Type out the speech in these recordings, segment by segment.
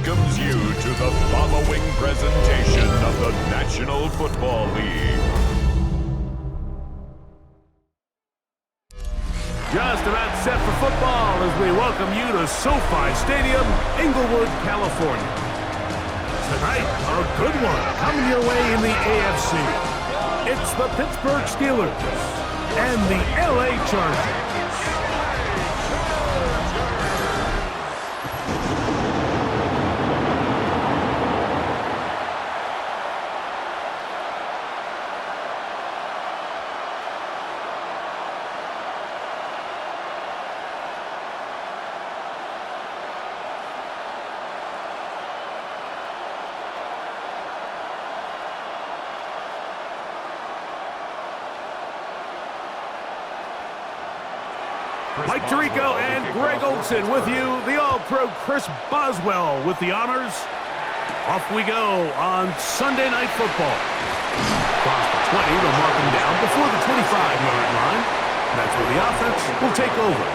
welcomes you to the following presentation of the National Football League. Just about set for football as we welcome you to SoFi Stadium, Inglewood, California. Tonight, a good one coming your way in the AFC. It's the Pittsburgh Steelers and the LA Chargers. Mike Tirico and Greg Olson with you. The All-Pro Chris Boswell with the honors. Off we go on Sunday Night Football. Across the 20, they'll mark him down before the 25-yard line. That's where the offense will take over.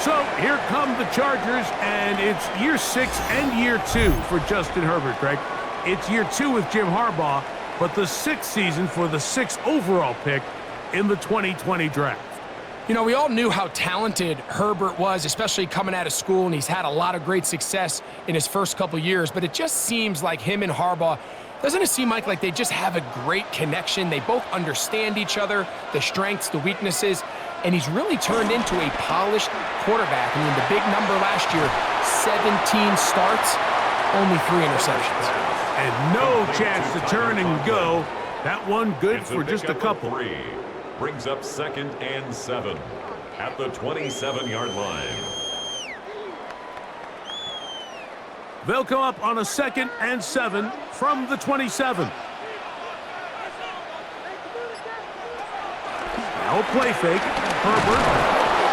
So here come the Chargers, and it's year 6 and year 2 for Justin Herbert, Greg. It's year 2 with Jim Harbaugh, but the 6th season for the 6th overall pick in the 2020 draft. You know, we all knew how talented Herbert was, especially coming out of school, and he's had a lot of great success in his first couple years, but it just seems like him and Harbaugh, doesn't it seem like they just have a great connection? They both understand each other, the strengths, the weaknesses, and he's really turned into a polished quarterback. I mean, the big number last year, 17 starts, only 3 interceptions. And no chance to turn and go. That one good for just a couple. Brings up 2nd and 7 at the 27-yard line. They'll come up on a 2nd and 7 from the 27. Now a play fake. Herbert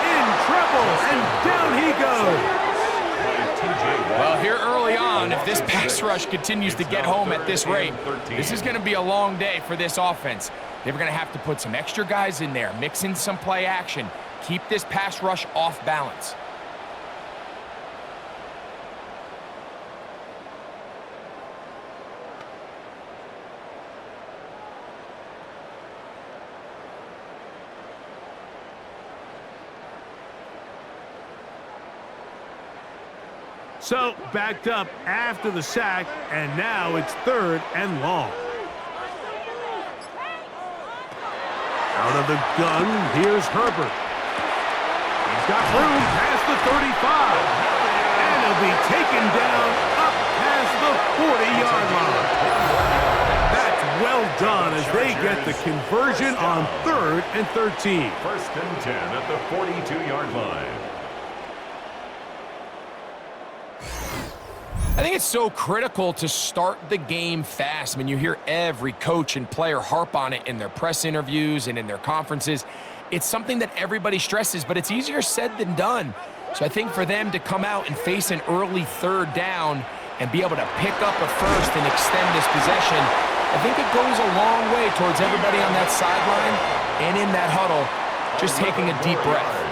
in trouble, and down he goes. Well, here early on, if this pass rush continues to get home at this rate, this is going to be a long day for this offense. They're going to have to put some extra guys in there, mix in some play action, keep this pass rush off balance. So, backed up after the sack, and now it's 3rd and long. Out of the gun, here's Herbert. He's got room past the 35. And he'll be taken down up past the 40-yard line. That's well done as they get the conversion on 3rd and 13. 1st and 10 at the 42-yard line. I think it's so critical to start the game fast. I mean, you hear every coach and player harp on it in their press interviews and in their conferences. It's something that everybody stresses, but it's easier said than done. So I think for them to come out and face an early 3rd down and be able to pick up a first and extend this possession, I think it goes a long way towards everybody on that sideline and in that huddle just taking a deep breath.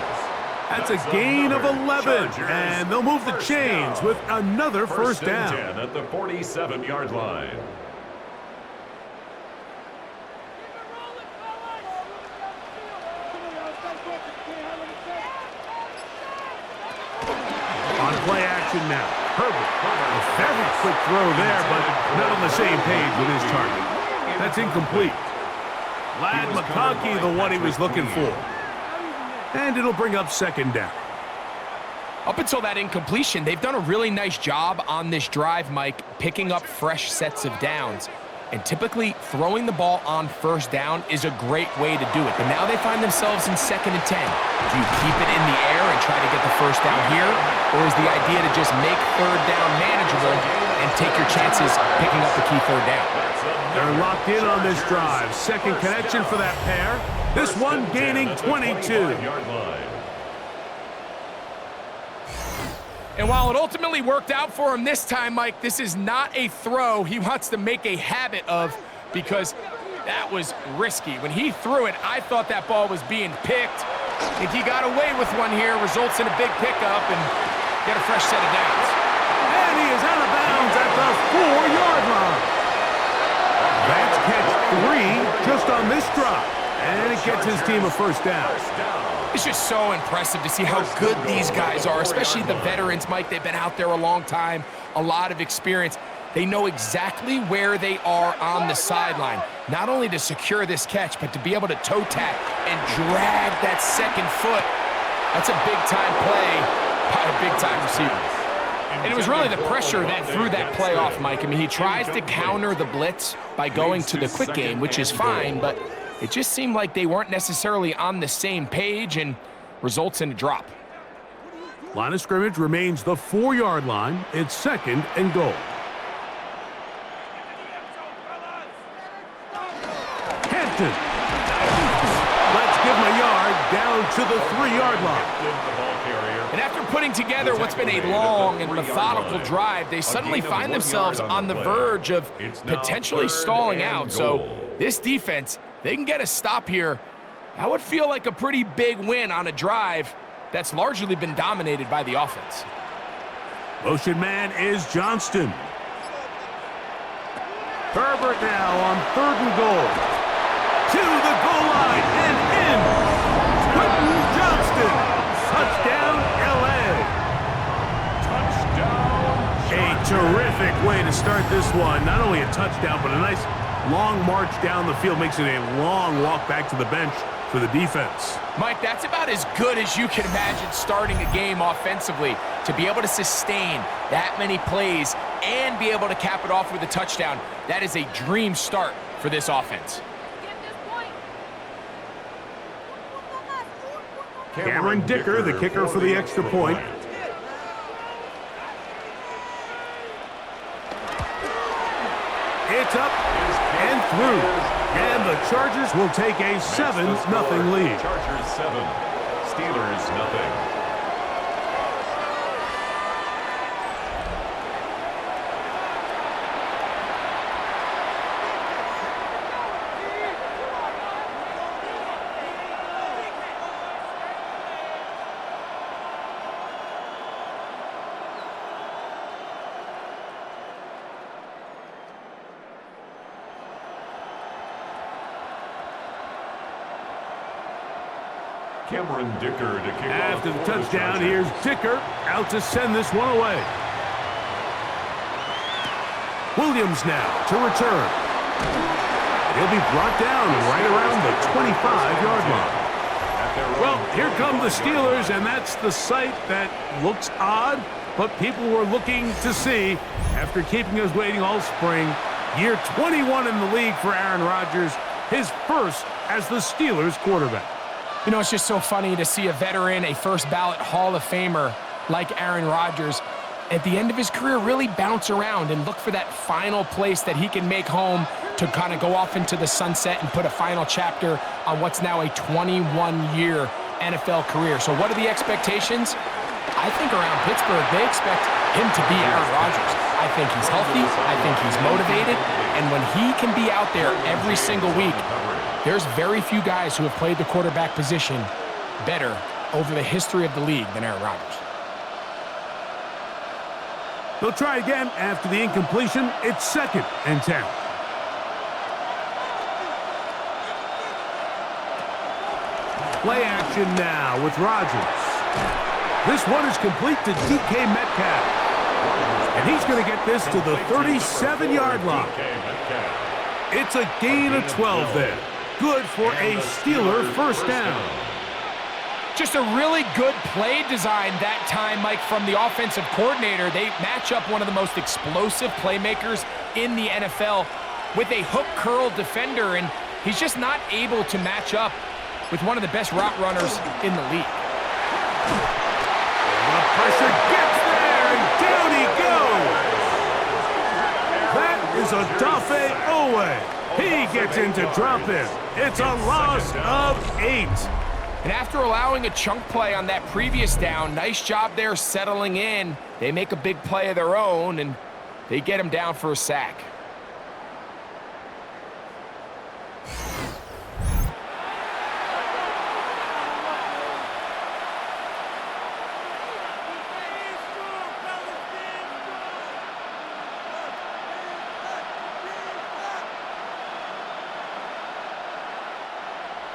That's a gain of 11, and they'll move the chains with another first down. 10 at the 47-yard line. On play action now. Herbert, a very quick throw there, but not on the same page with his target. That's incomplete. Lad McConkey, the one he was looking for. And it'll bring up 2nd down. Up until that incompletion, they've done a really nice job on this drive, Mike, picking up fresh sets of downs. And typically, throwing the ball on 1st down is a great way to do it. But now they find themselves in 2nd and 10. Do you keep it in the air and try to get the 1st down here? Or is the idea to just make 3rd down manageable and take your chances picking up the key 3rd down? They're locked in on this drive. 2nd connection for that pair. This one gaining 22. And while it ultimately worked out for him this time, Mike, this is not a throw he wants to make a habit of because that was risky. When he threw it, I thought that ball was being picked. I think he got away with one here, results in a big pickup and get a fresh set of downs. And he is out of bounds at the 4-yard line. That's catch 3 just on this drop. And it gets his team a first down. It's just so impressive to see how good these guys are, especially the veterans, Mike. They've been out there a long time, a lot of experience. They know exactly where they are on the sideline, not only to secure this catch, but to be able to toe tap and drag that second foot. That's a big-time play by a big-time receiver. And it was really the pressure that threw that play off, Mike. I mean, he tries to counter the blitz by going to the quick game, which is fine, but it just seemed like they weren't necessarily on the same page and results in a drop. Line of scrimmage remains the 4-yard line. It's 2nd and goal. Hampton. Let's give him a yard down to the 3-yard line. And after putting together what's been a long and methodical drive, they suddenly find themselves on the verge of potentially stalling out. So this defense, they can get a stop here. That would feel like a pretty big win on a drive that's largely been dominated by the offense. Motion man is Johnston. Herbert now on 3rd and goal. To the goal line and in. Quentin Johnston. Touchdown, L.A. Touchdown. A terrific way to start this one. Not only a touchdown, but a nice long march down the field. Makes it a long walk back to the bench for the defense. Mike, that's about as good as you can imagine starting a game offensively. To be able to sustain that many plays and be able to cap it off with a touchdown, that is a dream start for this offense. Cameron Dicker, the kicker for the extra point. It's up and through. And the Chargers will take a 7-0 lead. Chargers 7, Steelers nothing. Cameron Dicker to kick off. After the touchdown, here's Dicker out to send this one away. Williams now to return. He'll be brought down right around the 25-yard line. Well, here come the Steelers, and that's the sight that looks odd, but people were looking to see after keeping us waiting all spring. Year 21 in the league for Aaron Rodgers, his first as the Steelers quarterback. You know, it's just so funny to see a veteran, a first-ballot Hall of Famer like Aaron Rodgers, at the end of his career really bounce around and look for that final place that he can make home to kind of go off into the sunset and put a final chapter on what's now a 21-year NFL career. So what are the expectations? I think around Pittsburgh, they expect him to be Aaron Rodgers. I think he's healthy. I think he's motivated. And when he can be out there every single week, there's very few guys who have played the quarterback position better over the history of the league than Aaron Rodgers. They'll try again after the incompletion. It's 2nd and 10. Play action now with Rodgers. This one is complete to DK Metcalf. And he's going to get this to the 37-yard line. It's a gain of 12 there. Good for a Steeler first down. Just a really good play design that time, Mike, from the offensive coordinator. They match up one of the most explosive playmakers in the NFL with a hook curl defender, and he's just not able to match up with one of the best route runners in the league. The pressure gets there, and down he goes. That is a Dafe Owe. He gets into drop in. It's a loss of 8. And after allowing a chunk play on that previous down, nice job there settling in. They make a big play of their own, and they get him down for a sack.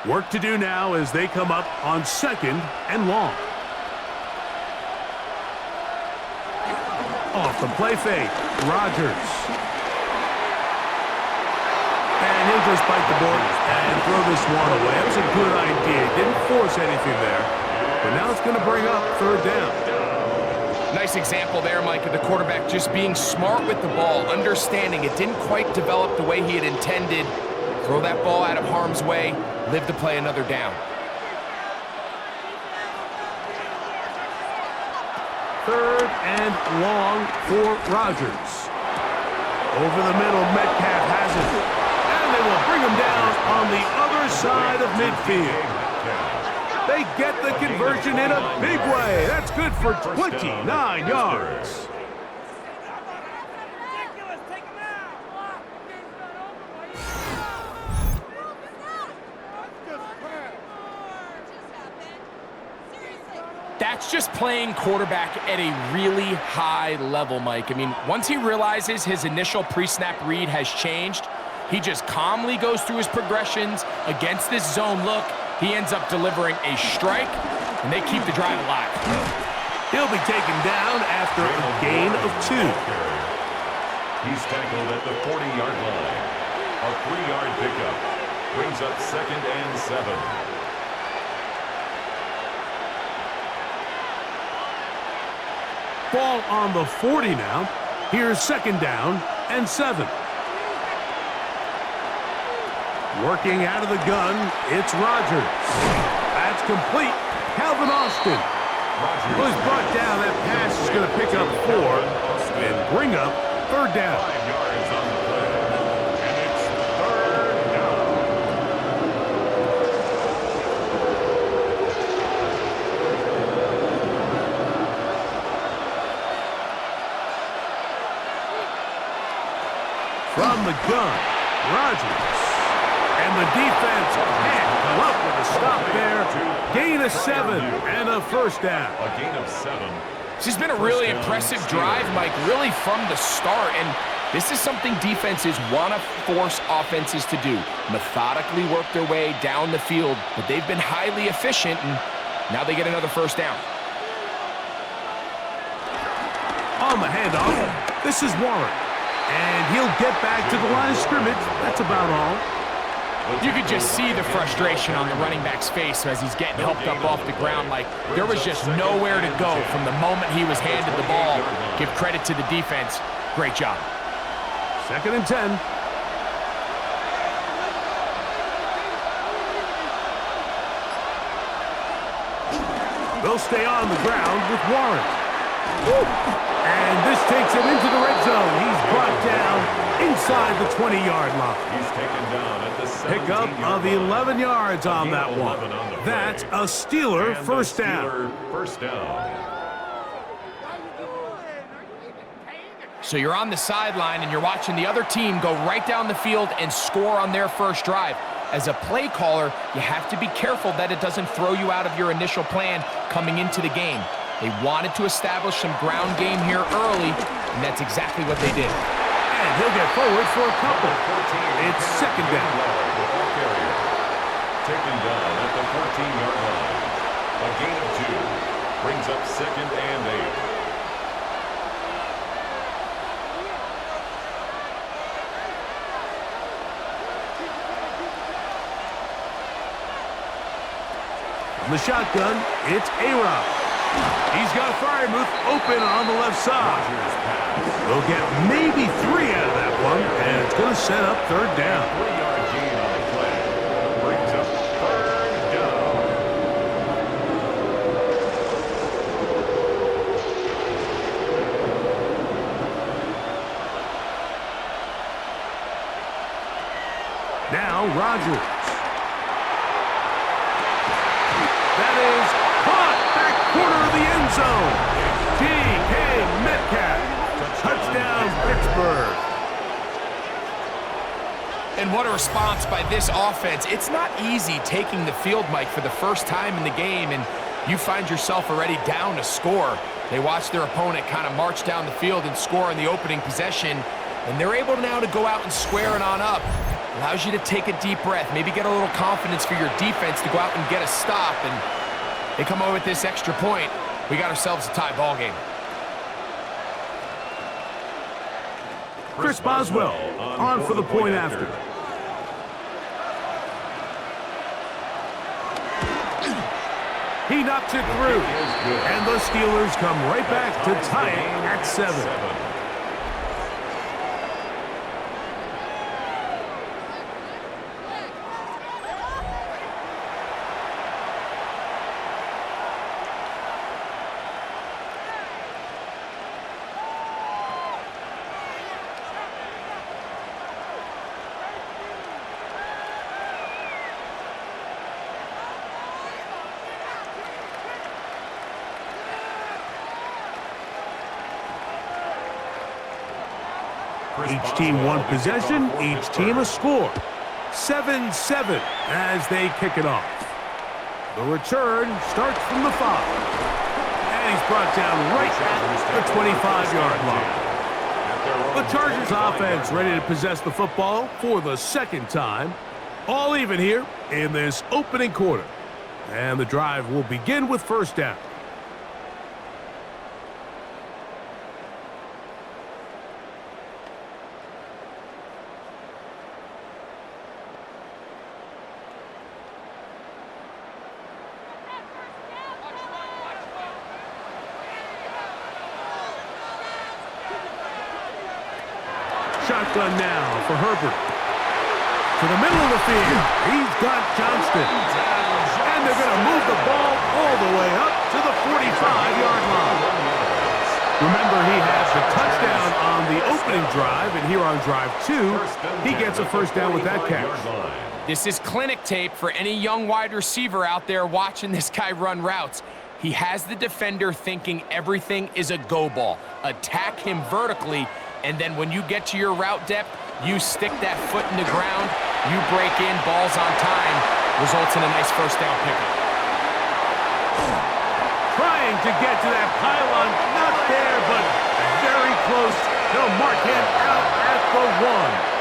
Work to do now as they come up on 2nd and long. Off the play fake, Rodgers. And he'll just bite the board and throw this one away. That was a good idea. Didn't force anything there. But now it's going to bring up 3rd down. Nice example there, Mike, of the quarterback just being smart with the ball, understanding it didn't quite develop the way he had intended. Throw that ball out of harm's way, live to play another down. 3rd and long for Rodgers. Over the middle, Metcalf has it. And they will bring him down on the other side of midfield. They get the conversion in a big way. That's good for 29 yards. That's just playing quarterback at a really high level, Mike. I mean, once he realizes his initial pre-snap read has changed, he just calmly goes through his progressions against this zone look. He ends up delivering a strike, and they keep the drive alive. He'll be taken down after a gain of 2. He's tackled at the 40-yard line. A 3-yard pickup brings up 2nd and 7. Ball on the 40 now. Here's 2nd down and 7. Working out of the gun, it's Rodgers. That's complete. Calvin Austin was brought down. That pass is going to pick up 4 and bring up 3rd down. 5 yards on the play. And it's 3rd down. From the gun, Rodgers. And the defense can't come up with a stop there. Gain of 7 and a 1st down. A gain of 7. This has been a really impressive drive, Mike, really from the start. And this is something defenses want to force offenses to do. Methodically work their way down the field, but they've been highly efficient, and now they get another 1st down. On the handoff, this is Warren. And he'll get back to the line of scrimmage. That's about all. You could just see the frustration on the running back's face as he's getting helped up off the ground. Like, there was just nowhere to go from the moment he was handed the ball. Give credit to the defense. Great job. 2nd and 10. They'll stay on the ground with Warren. And this takes him into the red zone. He's brought down inside the 20-yard line. He's taken down at the 17-yard Pickup of 11 yards on that one. That's a Steeler first down. First down. So you're on the sideline and you're watching the other team go right down the field and score on their first drive. As a play caller, you have to be careful that it doesn't throw you out of your initial plan coming into the game. They wanted to establish some ground game here early, and that's exactly what they did. And he'll get forward for a couple. It's 2nd down. Taken down at the 14-yard line. A gain of 2 brings up 2nd and 8. From the shotgun, it's A-Rod. He's got Freiermuth open on the left side. They'll get maybe 3 out of that one, and it's going to set up 3rd down. 3-yard gain on the play. Brings up 3rd down. Now Rodgers. That is caught back corner of the end zone. DK Metcalf. Touchdown, Pittsburgh. And what a response by this offense. It's not easy taking the field, Mike, for the first time in the game, and you find yourself already down a score. They watch their opponent kind of march down the field and score in the opening possession, and they're able now to go out and square it on up. Allows you to take a deep breath, maybe get a little confidence for your defense to go out and get a stop, and they come away with this extra point. We got ourselves a tie ball game. Chris Boswell on for the point after. He knocks it through, and the Steelers come right back to tie it at 7. Each team one possession, each team a score. 7-7 as they kick it off. The return starts from the 5. And he's brought down right at the 25-yard line. The Chargers offense ready to possess the football for the second time. All even here in this opening quarter. And the drive will begin with first down. Shotgun now for Herbert. To the middle of the field. He's got Johnston. And they're going to move the ball all the way up to the 45-yard line. Remember, he has the touchdown on the opening drive, and here on drive 2, he gets a first down with that catch. This is clinic tape for any young wide receiver out there watching this guy run routes. He has the defender thinking everything is a go ball. Attack him vertically, and then when you get to your route depth, you stick that foot in the ground, you break in, balls on time, results in a nice first down pickup. Trying to get to that pylon, not there, but very close. They'll mark him out at the 1.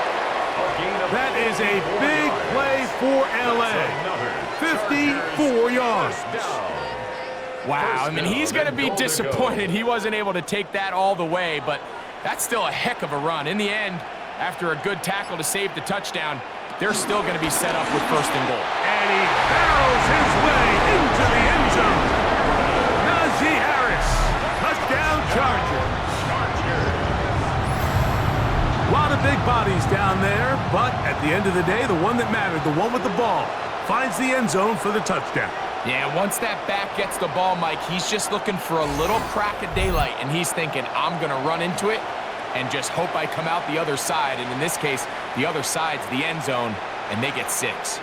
That is a big play for LA. 54 yards. Wow, I mean, he's going to be disappointed he wasn't able to take that all the way, but that's still a heck of a run. In the end, after a good tackle to save the touchdown, they're still going to be set up with first and goal. And he barrels his way into the end zone. Najee Harris, touchdown Chargers. A lot of big bodies down there, but at the end of the day, the one that mattered, the one with the ball, finds the end zone for the touchdown. Yeah, once that back gets the ball, Mike, he's just looking for a little crack of daylight, and he's thinking, I'm going to run into it and just hope I come out the other side. And in this case, the other side's the end zone, and they get 6.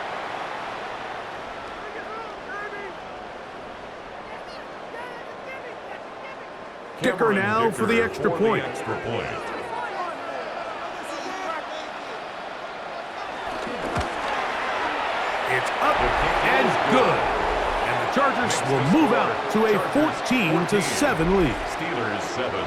Kicker now for the extra point. It's up and good. And the Chargers will move out to a 14-7 lead. Steelers 7.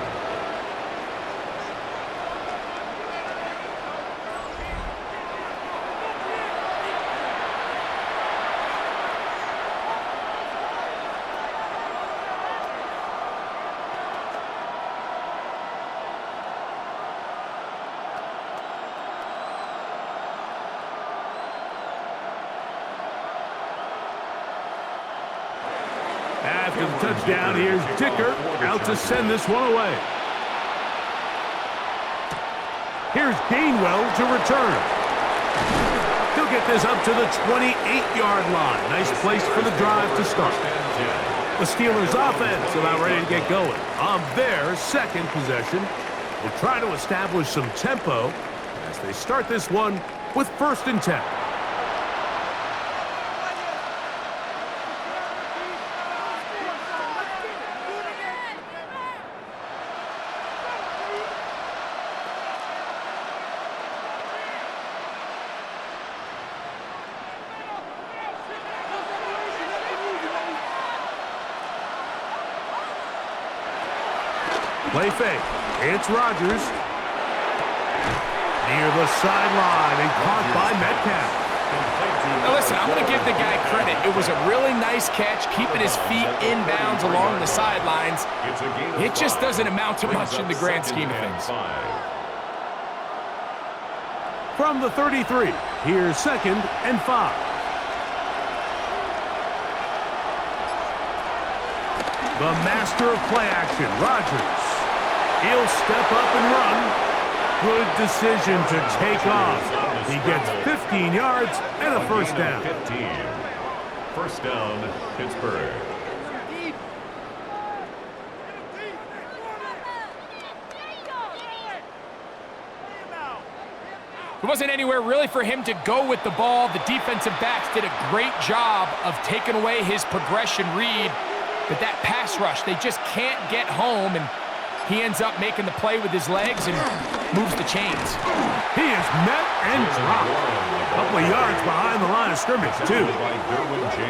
After the touchdown, here's Dicker out to send this one away. Here's Gainwell to return. He'll get this up to the 28-yard line. Nice place for the drive to start. The Steelers offense about ready to get going. On their second possession, will try to establish some tempo as they start this one with 1st and 10. Play fake. It's Rodgers. near the sideline and caught by Metcalf. Now listen, I'm going to give the guy credit. It was a really nice catch, keeping his feet inbounds along the sidelines. It just doesn't amount to much in the grand scheme of things. From the 33, here's 2nd and 5. The master of play action, Rodgers. He'll step up and run. Good decision to take off. He gets 15 yards and a first down. 15. First down, Pittsburgh. It wasn't anywhere really for him to go with the ball. The defensive backs did a great job of taking away his progression read. But that pass rush, they just can't get home, and he ends up making the play with his legs and moves the chains. He is met and dropped. A couple of yards behind the line of scrimmage, too.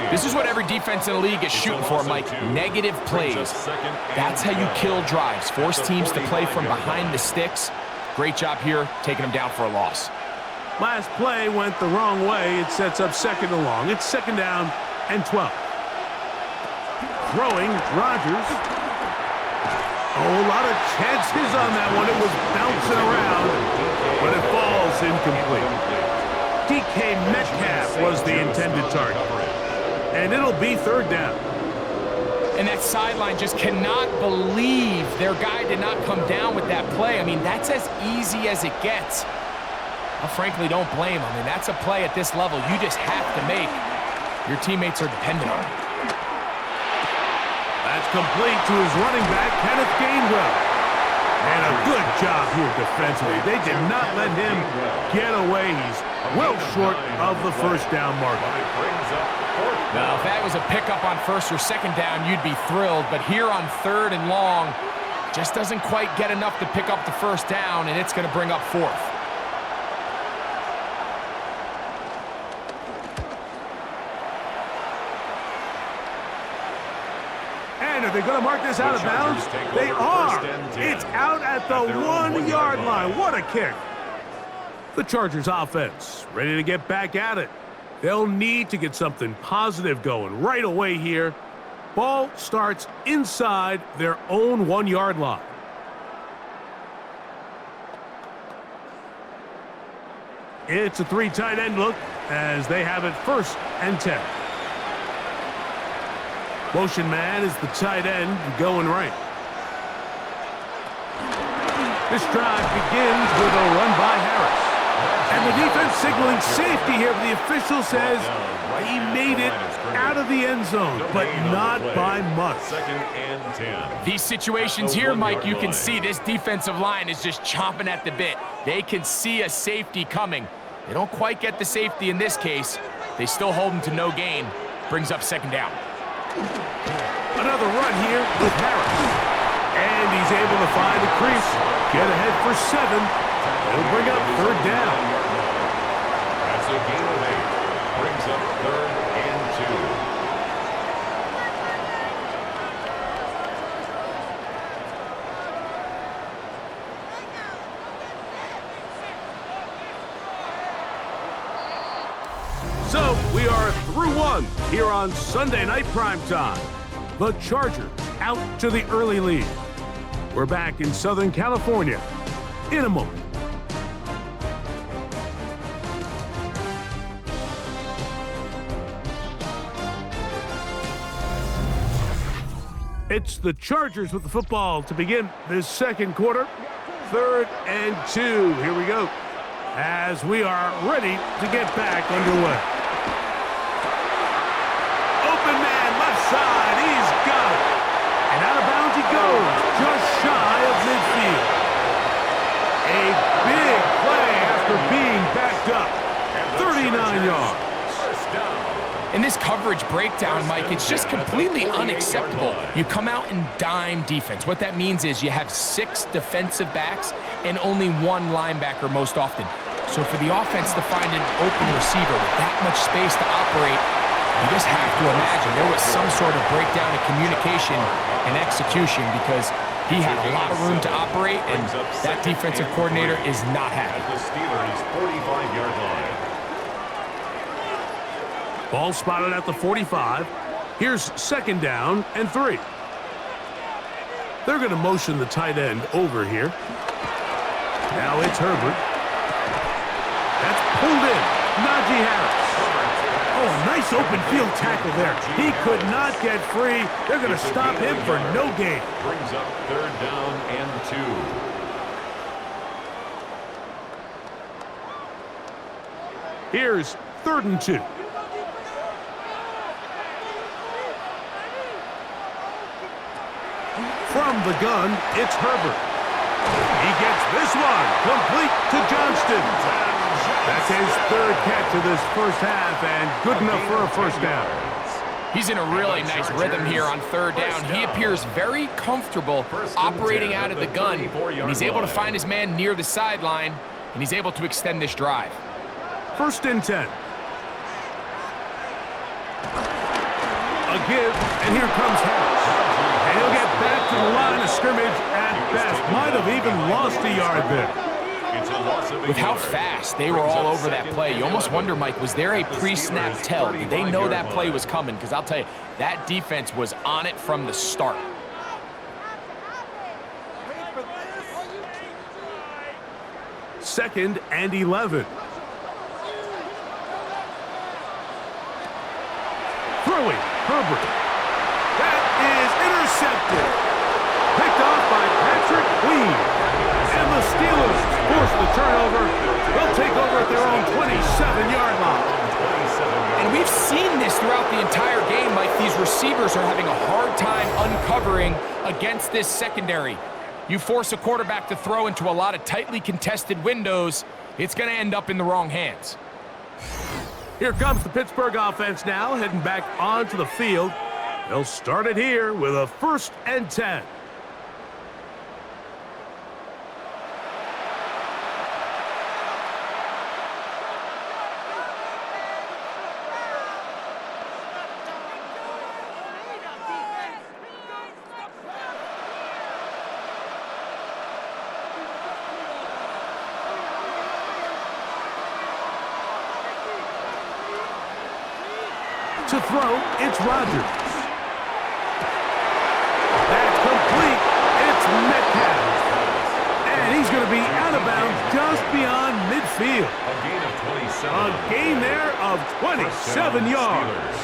This is what every defense in the league is shooting for, Mike. Negative plays. That's how you kill drives. Force teams to play from behind the sticks. Great job here, taking them down for a loss. Last play went the wrong way. It sets up 2nd and long. It's 2nd down and 12. Throwing, Rodgers. Oh, a lot of chances on that one. It was bouncing around, but it falls incomplete. DK Metcalf was the intended target, and it'll be 3rd down. And that sideline just cannot believe their guy did not come down with that play. I mean, that's as easy as it gets. I frankly don't blame him. I mean, that's a play at this level you just have to make. Your teammates are dependent on it. That's complete to his running back, Kenneth Gainwell. And a good job here defensively. They did not let him get away. He's well short of the first down marker. Now, if that was a pickup on 1st or 2nd down, you'd be thrilled. But here on 3rd and long, just doesn't quite get enough to pick up the first down, and it's going to bring up 4th. And are they going to mark this out of bounds? They are. It's out at the 1-yard line. What a kick. The Chargers offense ready to get back at it. They'll need to get something positive going right away here. Ball starts inside their own 1-yard line. It's a 3 tight end look as they have it 1st and 10. Motion man is the tight end going right. This drive begins with a run by Harris. And the defense signaling safety here. The official says he made it out of the end zone, but not by much. 2nd and 10. These situations here, Mike, you can see this defensive line is just chomping at the bit. They can see a safety coming. They don't quite get the safety in this case. They still hold him to no gain. Brings up 2nd down. Another run here with Harris. And he's able to find the crease. Get ahead for 7. It'll bring up 3rd down. That's a gain of 8. Brings up 3rd and 2. So we are through 1 here on Sunday Night Primetime. The Chargers out to the early lead. We're back in Southern California in a moment. It's the Chargers with the football to begin this 2nd quarter. 3rd and 2. Here we go. As we are ready to get back underway. Open man, left side. He's got it. And out of bounds he goes, just shy of midfield. A big play after being backed up. 39 yards. In this coverage breakdown, Mike, it's just completely unacceptable. You come out in dime defense. What that means is you have 6 defensive backs and only 1 linebacker most often. So for the offense to find an open receiver with that much space to operate, you just have to imagine there was some sort of breakdown in communication and execution, because He had a lot of room to operate, and that defensive coordinator is not happy. At the Steelers' 45-yard line. Ball spotted at the 45. Here's 2nd down and 3. They're going to motion the tight end over here. Now it's Herbert. That's pulled in. Najee Harris. Oh, a nice open field tackle there. He could not get free. They're going to stop him for no gain. Brings up 3rd down and 2. Here's 3rd and 2. From the gun, it's Herbert. He gets this one complete to Johnston. That's his 3rd catch of this first half, and good enough for a 1st down. He's in a really nice rhythm here on 3rd down. He appears very comfortable operating out of the gun, and he's able to find his man near the sideline, and he's able to extend this drive. 1st and 10. A give, and here comes Harris. And he'll get back to the line of scrimmage at best. Might have even lost a yard there. With how fast they were all over that play, you almost wonder, Mike, was there a pre-snap tell? Did they know that play was coming? Because I'll tell you, that defense was on it from the start. Second and 11. Throwing, Herbert. That is intercepted. Picked off by Patrick Queen. And the Steelers force the turnover. They'll take over at their own 27-yard line. And we've seen this throughout the entire game, Mike. These receivers are having a hard time uncovering against this secondary. You force a quarterback to throw into a lot of tightly contested windows, it's going to end up in the wrong hands. Here comes the Pittsburgh offense now, heading back onto the field. They'll start it here with a 1st and 10. To throw, it's Rodgers. That's complete. It's Metcalf. And he's going to be out of bounds just beyond midfield. A gain of 27. A gain there of 27 yards.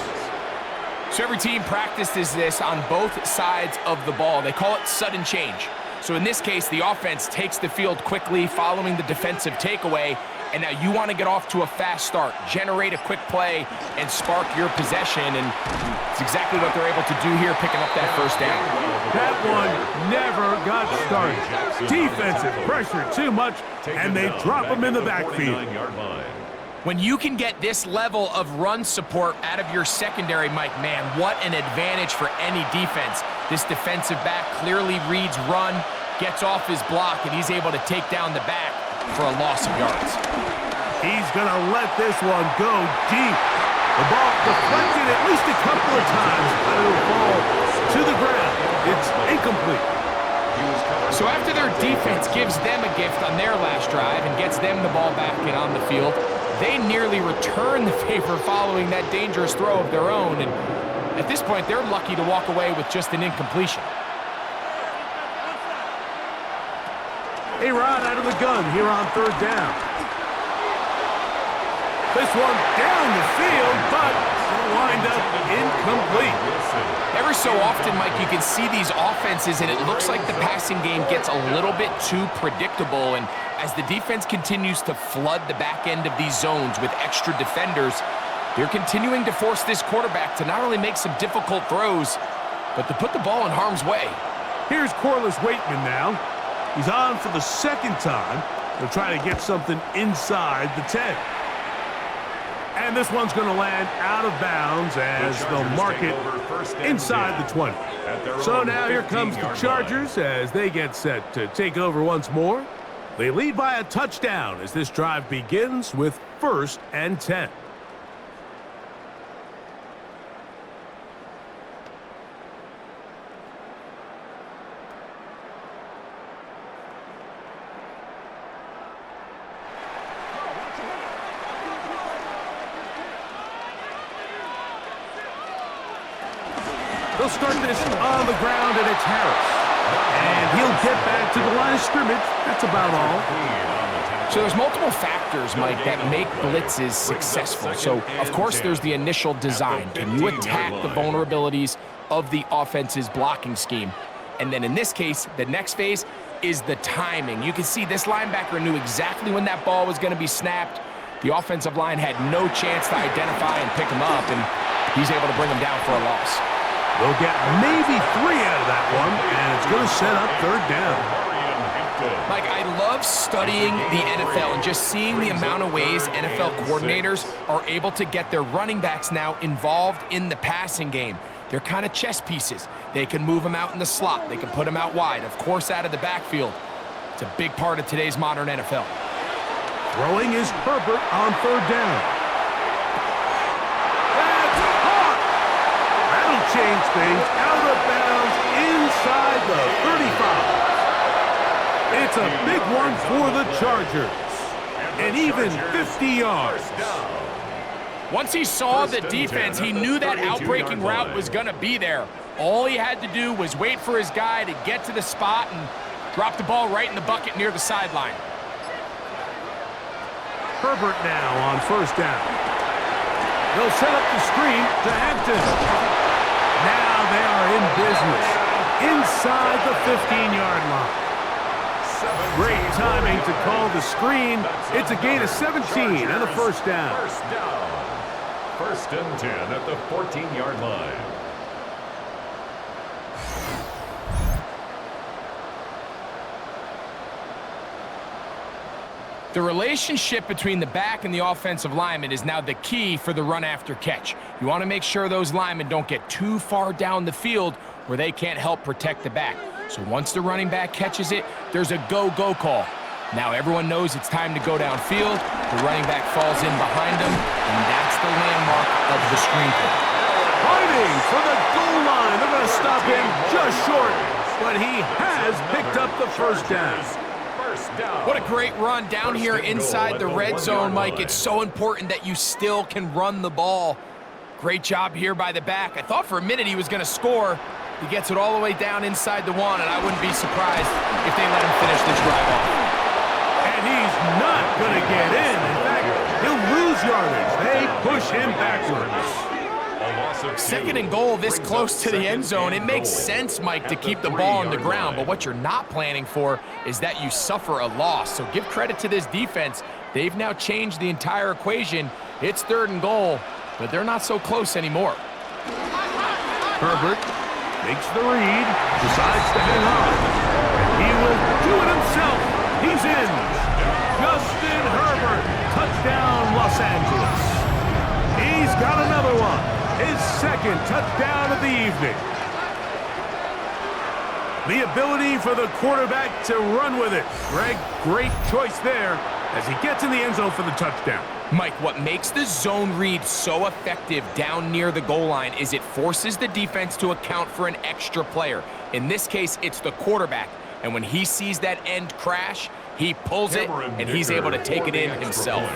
So every team practices this on both sides of the ball. They call it sudden change. So in this case, the offense takes the field quickly following the defensive takeaway. And now you want to get off to a fast start, generate a quick play, and spark your possession. And it's exactly what they're able to do here, picking up that 1st down. That one never got started. Defensive pressure too much, and they drop him in the backfield. When you can get this level of run support out of your secondary, Mike, man, what an advantage for any defense. This defensive back clearly reads run, gets off his block, and he's able to take down the back for a loss of yards. He's going to let this one go deep. The ball deflected at least a couple of times, but it'll fall to the ground. It's incomplete. So after their defense gives them a gift on their last drive and gets them the ball back and on the field, they nearly return the favor following that dangerous throw of their own. And at this point, they're lucky to walk away with just an incompletion. A-Rod out of the gun here on 3rd down. This one down the field, but it'll wind up incomplete. Every so often, Mike, you can see these offenses, and it looks like the passing game gets a little bit too predictable. And as the defense continues to flood the back end of these zones with extra defenders, they're continuing to force this quarterback to not only make some difficult throws, but to put the ball in harm's way. Here's Corliss Waitman now. He's on for the 2nd time. They'll try to get something inside the 10. And this one's going to land out of bounds as they'll mark it inside the 20. So now here comes the Chargers as they get set to take over once more. They lead by a touchdown as this drive begins with 1st and 10. They'll start this on the ground, and it's Harris. And he'll get back to the line of scrimmage. That's about all. So there's multiple factors, Mike, that make blitzes successful. So, of course, there's the initial design. Can you attack the vulnerabilities of the offense's blocking scheme? And then in this case, the next phase is the timing. You can see this linebacker knew exactly when that ball was going to be snapped. The offensive line had no chance to identify and pick him up, and he's able to bring him down for a loss. They'll get maybe 3 out of that one, and it's going to set up 3rd down. Mike, I love studying the NFL and just seeing the amount of ways NFL coordinators are able to get their running backs now involved in the passing game. They're kind of chess pieces. They can move them out in the slot. They can put them out wide, of course, out of the backfield. It's a big part of today's modern NFL. Throwing is Herbert on 3rd down. That's caught! That'll change things. Out of bounds inside the 35. It's a big one for the Chargers. And even 50 yards. Once he saw the defense, he knew that outbreaking route was going to be there. All he had to do was wait for his guy to get to the spot and drop the ball right in the bucket near the sideline. Herbert now on 1st down. They'll set up the screen to Hampton. Now they are in business inside the 15-yard line. Great timing to call the screen. It's a gain of 17 and a 1st down. 1st and 10 at the 14-yard line. The relationship between the back and the offensive lineman is now the key for the run after catch. You want to make sure those linemen don't get too far down the field where they can't help protect the back. So once the running back catches it, there's a go-go call. Now everyone knows it's time to go downfield. The running back falls in behind him, and that's the landmark of the screen play. Fighting for the goal line. They're going to stop him just short, but he has picked up the 1st down. What a great run down here inside the red zone, Mike. It's so important that you still can run the ball. Great job here by the back. I thought for a minute he was going to score. He gets it all the way down inside the 1, and I wouldn't be surprised if they let him finish this drive off. And he's not going to get in. In fact, he'll lose yardage. They push him backwards. 2nd and goal this close to the end zone. It makes sense, Mike, to keep the ball on the ground, but what you're not planning for is that you suffer a loss. So give credit to this defense. They've now changed the entire equation. It's 3rd and goal, but they're not so close anymore. Herbert makes the read, decides to hang on. He will do it himself. He's in. Justin Herbert, touchdown Los Angeles. He's got another one. His 2nd touchdown of the evening. The ability for the quarterback to run with it. Greg, great choice there as he gets in the end zone for the touchdown. Mike, what makes the zone read so effective down near the goal line is it forces the defense to account for an extra player. In this case, it's the quarterback. And when he sees that end crash, he pulls it, and he's able to take it in himself.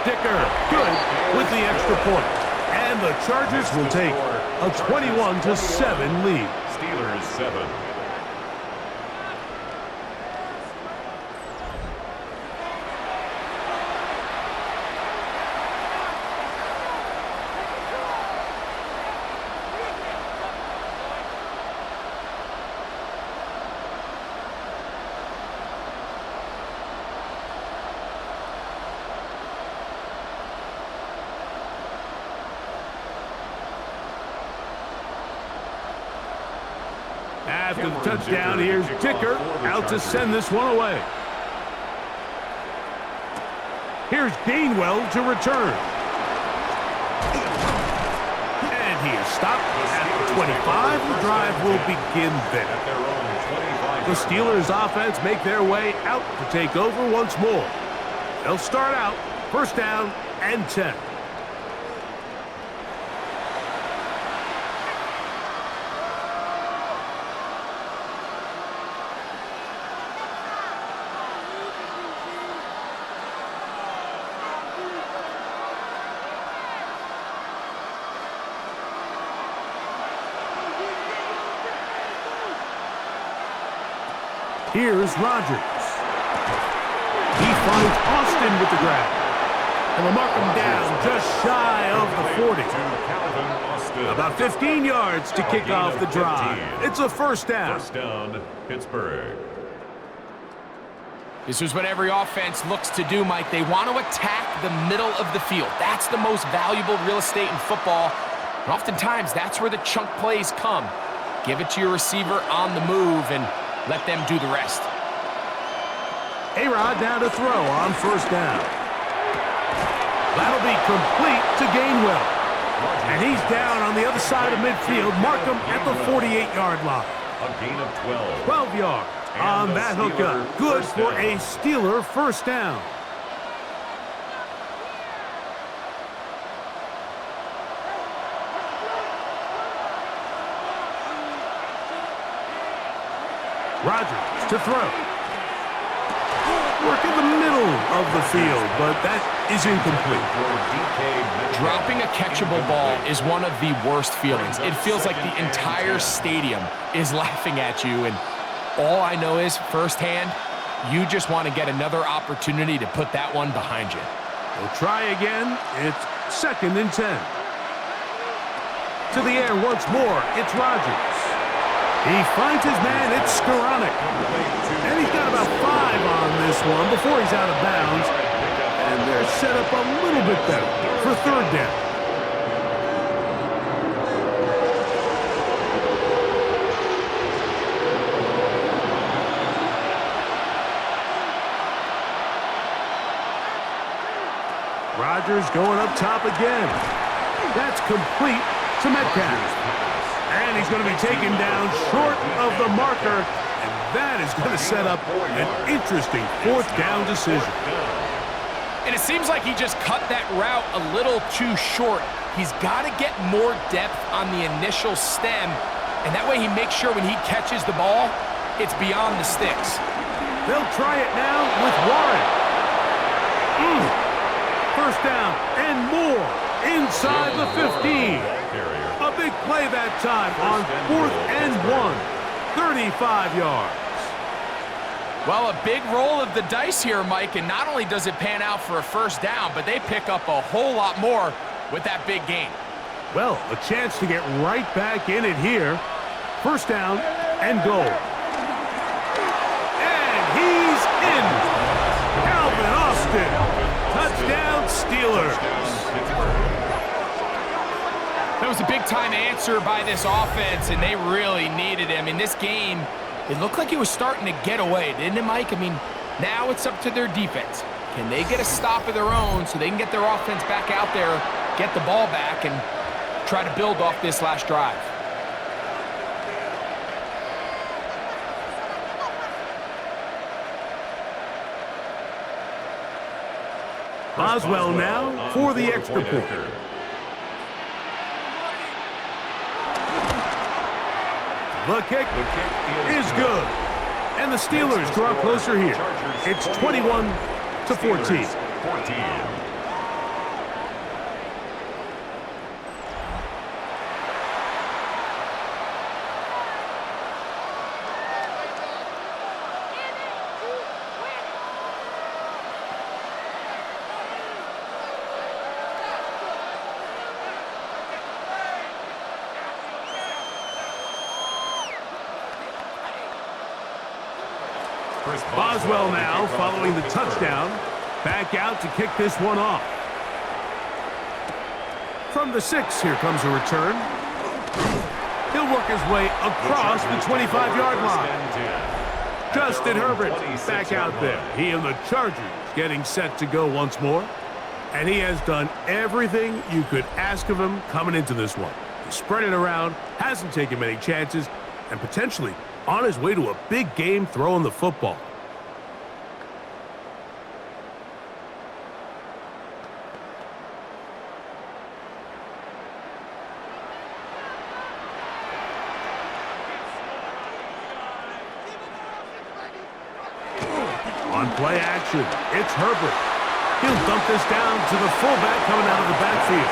Dicker, good with the extra point. And the Chargers will take a 21-7 lead. Steelers 7. After the touchdown, here's Dicker out to send this one away. Here's Gainwell to return. And he is stopped at the 25. The drive will begin there. The Steelers offense make their way out to take over once more. They'll start out 1st down and 10. Here's Rodgers. He finds Austin with the grab. And will mark him down just shy of the 40. About 15 yards to kick off the drive. It's a first down. First down, Pittsburgh. This is what every offense looks to do, Mike. They want to attack the middle of the field. That's the most valuable real estate in football. And oftentimes, that's where the chunk plays come. Give it to your receiver on the move and let them do the rest. A-Rod now to throw on first down. That'll be complete to Gainwell. And he's down on the other side of midfield. Mark him at the 48-yard line. A gain of 12. 12 yards on that hookup. Good for a Steeler first down. Rodgers to throw. Work in the middle of the field, but that is incomplete. Dropping a catchable ball is one of the worst feelings. It feels like the entire stadium is laughing at you, and all I know is, firsthand, you just want to get another opportunity to put that one behind you. We'll try again. It's 2nd and 10. To the air once more, it's Rodgers. He finds his man, it's Skoranek. And he's got about 5 on this one before he's out of bounds. And they're set up a little bit better for third down. Rodgers going up top again. That's complete to Metcalf. And he's going to be taken down short of the marker. And that is going to set up an interesting fourth down decision. And it seems like he just cut that route a little too short. He's got to get more depth on the initial stem. And that way he makes sure when he catches the ball, it's beyond the sticks. They'll try it now with Warren. First down and more inside the 15. A big play that time on 4th and 1. 35 yards. Well, a big roll of the dice here, Mike, and not only does it pan out for a first down, but they pick up a whole lot more with that big gain. Well, a chance to get right back in it here. First down and goal. And he's in. Calvin Austin. Touchdown, Steelers. That was a big-time answer by this offense, and they really needed him. In this game, it looked like he was starting to get away, didn't it, Mike? I mean, now it's up to their defense. Can they get a stop of their own so they can get their offense back out there, get the ball back, and try to build off this last drive? Boswell now for the extra point. The kick is good. And the Steelers draw closer here. It's 21-14. Boswell now following the touchdown. Back out to kick this one off. From the 6, here comes a return. He'll work his way across the 25-yard line. Justin Herbert back out there. He and the Chargers getting set to go once more. And he has done everything you could ask of him coming into this one. He spread it around, hasn't taken many chances, and potentially on his way to a big game throwing the football. On play action, it's Herbert. He'll dump this down to the fullback coming out of the backfield.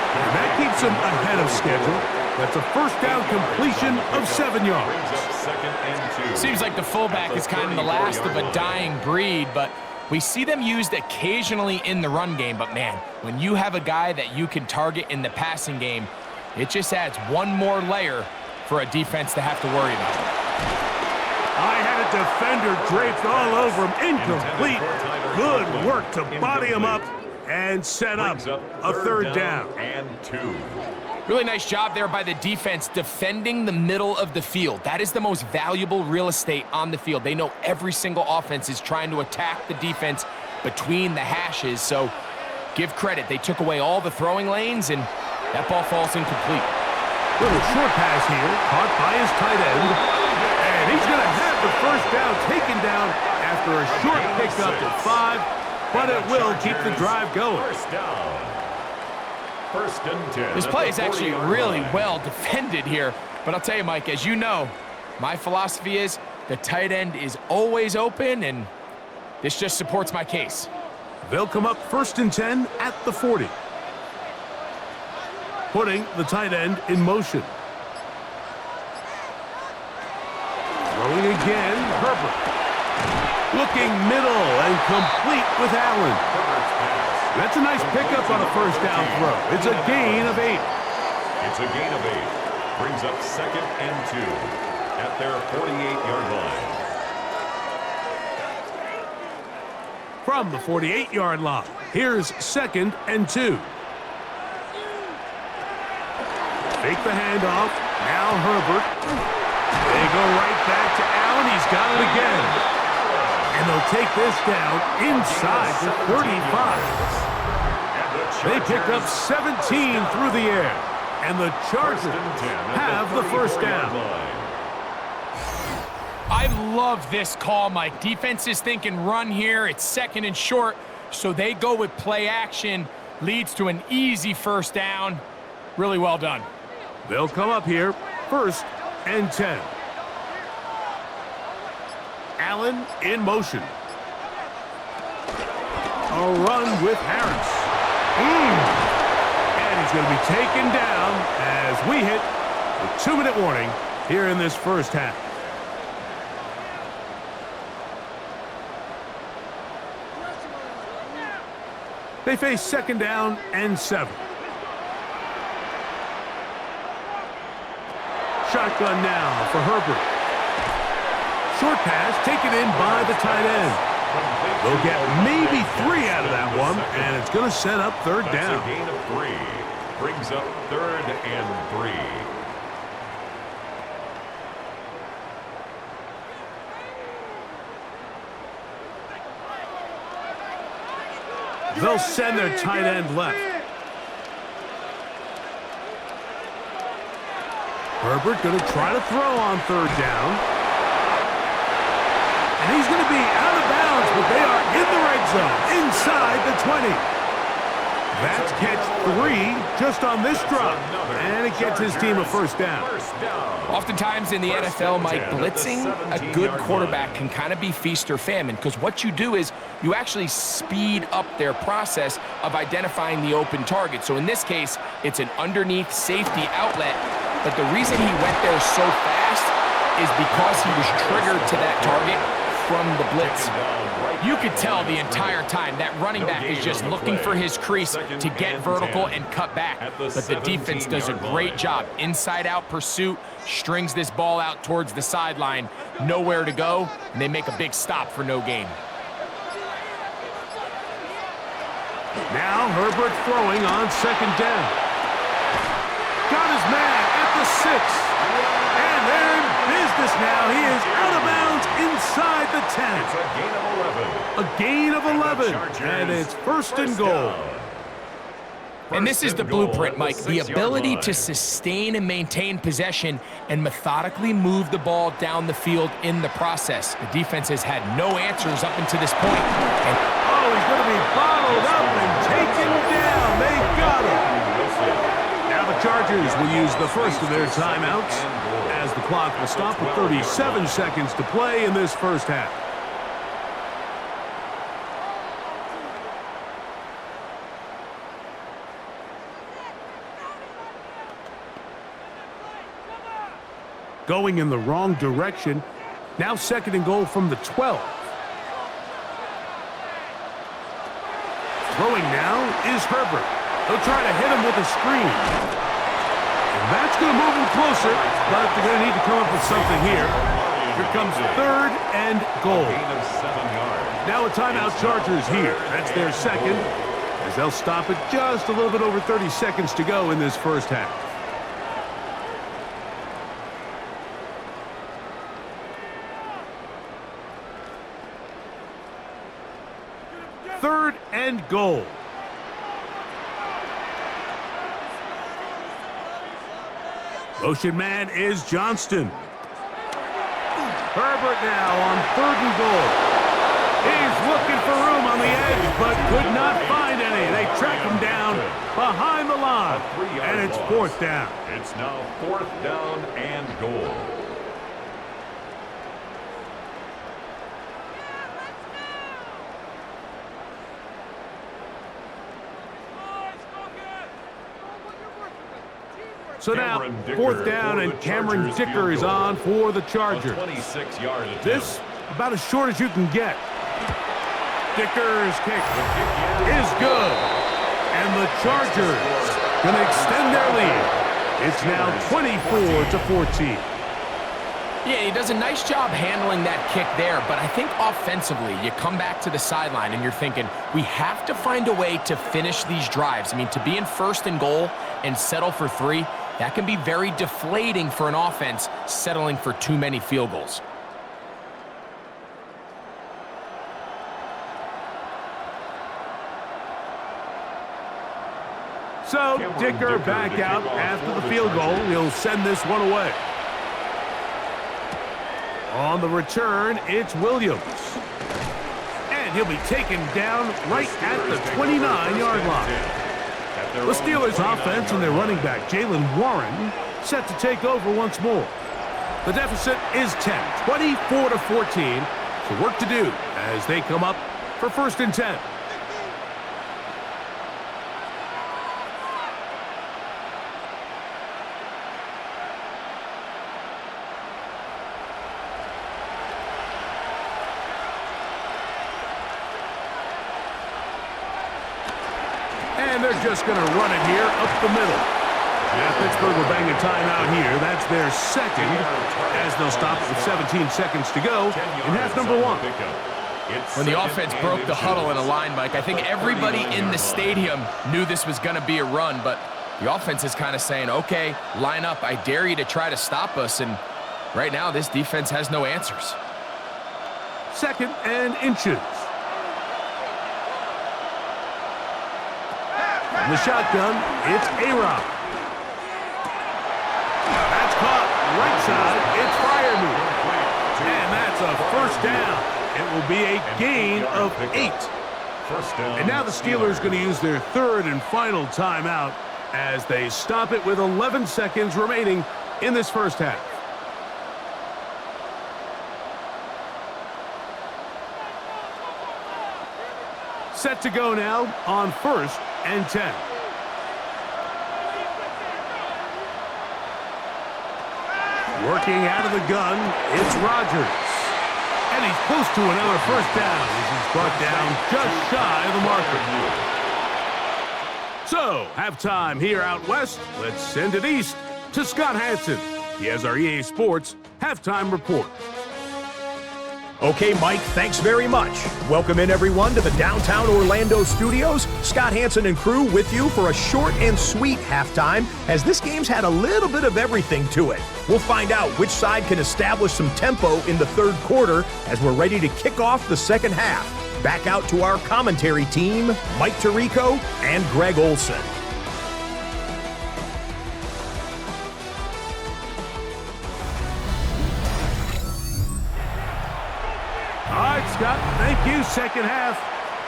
And that keeps him ahead of schedule. That's a first down completion of 7 yards. Brings up second and 2. Seems like the fullback is kind of the last of a dying breed, but we see them used occasionally in the run game. But man, when you have a guy that you can target in the passing game, it just adds one more layer for a defense to have to worry about. I had a defender draped all over him. Incomplete. Good work to body him up and set up a third down. And 2. Really nice job there by the defense defending the middle of the field. That is the most valuable real estate on the field. They know every single offense is trying to attack the defense between the hashes, so give credit. They took away all the throwing lanes, and that ball falls incomplete. Little short pass here, caught by his tight end. And he's going to have the first down taken down after a short pickup at 5, but it will keep the drive going. First down. First and 10. This play is actually really well defended here, but I'll tell you, Mike, as you know, my philosophy is the tight end is always open, and this just supports my case. They'll come up first and 10 at the 40. Putting the tight end in motion. Throwing again, Herbert. Looking middle and complete with Allen. That's a nice pickup on a first down throw. It's a gain of 8. It's a gain of 8. Brings up second and 2 at their 48-yard line. From the 48-yard line, here's second and 2. Fake the handoff. Now Herbert. They go right back to Allen. He's got it again. And they'll take this down inside the 35. They pick up 17 through the air. And the Chargers have the first down. I love this call, Mike. Defense is thinking run here. It's second and short, so they go with play action. Leads to an easy first down. Really well done. They'll come up here, first and 10. Allen in motion. A run with Harris. And he's going to be taken down as we hit the 2-minute warning here in this first half. They face second down and 7. Shotgun now for Herbert. Short pass taken in by the tight end. They'll get maybe 3 out of that one, and it's going to set up third down. That's a gain of 3. Brings up third and 3. They'll send their tight end left. Herbert going to try to throw on third down. And he's going to be out of bounds, but they are in the red zone, inside the 20. That's catch 3 just on this drop. And it gets his team a first down. Oftentimes in the NFL, Mike, blitzing a good quarterback can kind of be feast or famine, because what you do is you actually speed up their process of identifying the open target. So in this case, it's an underneath safety outlet, but the reason he went there so fast is because he was triggered to that target from the blitz. You could tell the entire time that running back is just looking for his crease to get vertical and cut back. But the defense does a great job. Inside-out pursuit, strings this ball out towards the sideline. Nowhere to go, and they make a big stop for no gain. Now Herbert throwing on second down. Got his man at the 6. And they're in business now. He is out of bounds inside the 10. It's a gain of 11. A gain of 11, and it's first and goal. And this is the blueprint, Mike. The ability to sustain and maintain possession and methodically move the ball down the field in the process. The defense has had no answers up until this point. And he's going to be bottled up and taken down. They got him. Now the Chargers will use the first of their timeouts as the clock will stop with 37 seconds to play in this first half. going in the wrong direction. Now 2nd and goal from the 12. Throwing now is Herbert. They'll try to hit him with a screen. And that's going to move him closer, but they're going to need to come up with something here. Here comes 3rd and goal. Now a timeout Chargers here. That's their 2nd, as they'll stop it just a little bit over 30 seconds to go in this first half. Third and goal. Motion man is Johnston. Herbert now on 3rd and goal. He's looking for room on the edge, but could not find any. They track him down behind the line, and it's 4th down. It's now 4th down and goal. So now, 4th down, and Cameron Dicker is on for the Chargers. 26-yard attempt. This about as short as you can get. Dicker's kick is good. And the Chargers going to extend their lead. It's now 24-14. Yeah, he does a nice job handling that kick there, but I think offensively, you come back to the sideline and you're thinking, we have to find a way to finish these drives. I mean, to be in 1st and goal and settle for 3, that can be very deflating for an offense settling for too many field goals. So, Dicker back out after the field goal. He'll send this one away. On the return, it's Williams. And he'll be taken down right at the 29-yard line. The Steelers offense and their running back, Jalen Warren, set to take over once more. The deficit is 10, 24-14. So work to do as they come up for 1st and 10. And they're just going to run it here up the middle. Yeah, Pittsburgh will bang a timeout here. That's their 2nd, as they'll stop with 17 seconds to go in half number 1. When the offense broke the huddle in a line, Mike, I think everybody in the stadium knew this was going to be a run, but the offense is kind of saying, okay, line up. I dare you to try to stop us, and right now this defense has no answers. 2nd and inches. From the shotgun, it's A-Rob. That's caught right side. It's Freiermuth. And that's a 1st down. It will be a gain of 8. And now the Steelers going to use their 3rd and final timeout as they stop it with 11 seconds remaining in this first half. Set to go now on 1st and 10. Working out of the gun, it's Rodgers. And he's close to another 1st down as he's brought down just shy of the marker. So, halftime here out west. Let's send it east to Scott Hansen. He has our EA Sports halftime report. Okay, Mike, thanks very much. Welcome in, everyone, to the downtown Orlando studios. Scott Hansen and crew with you for a short and sweet halftime, as this game's had a little bit of everything to it. We'll find out which side can establish some tempo in the 3rd quarter as we're ready to kick off the 2nd half. Back out to our commentary team, Mike Tirico and Greg Olson. All right, Scott, thank you. 2nd half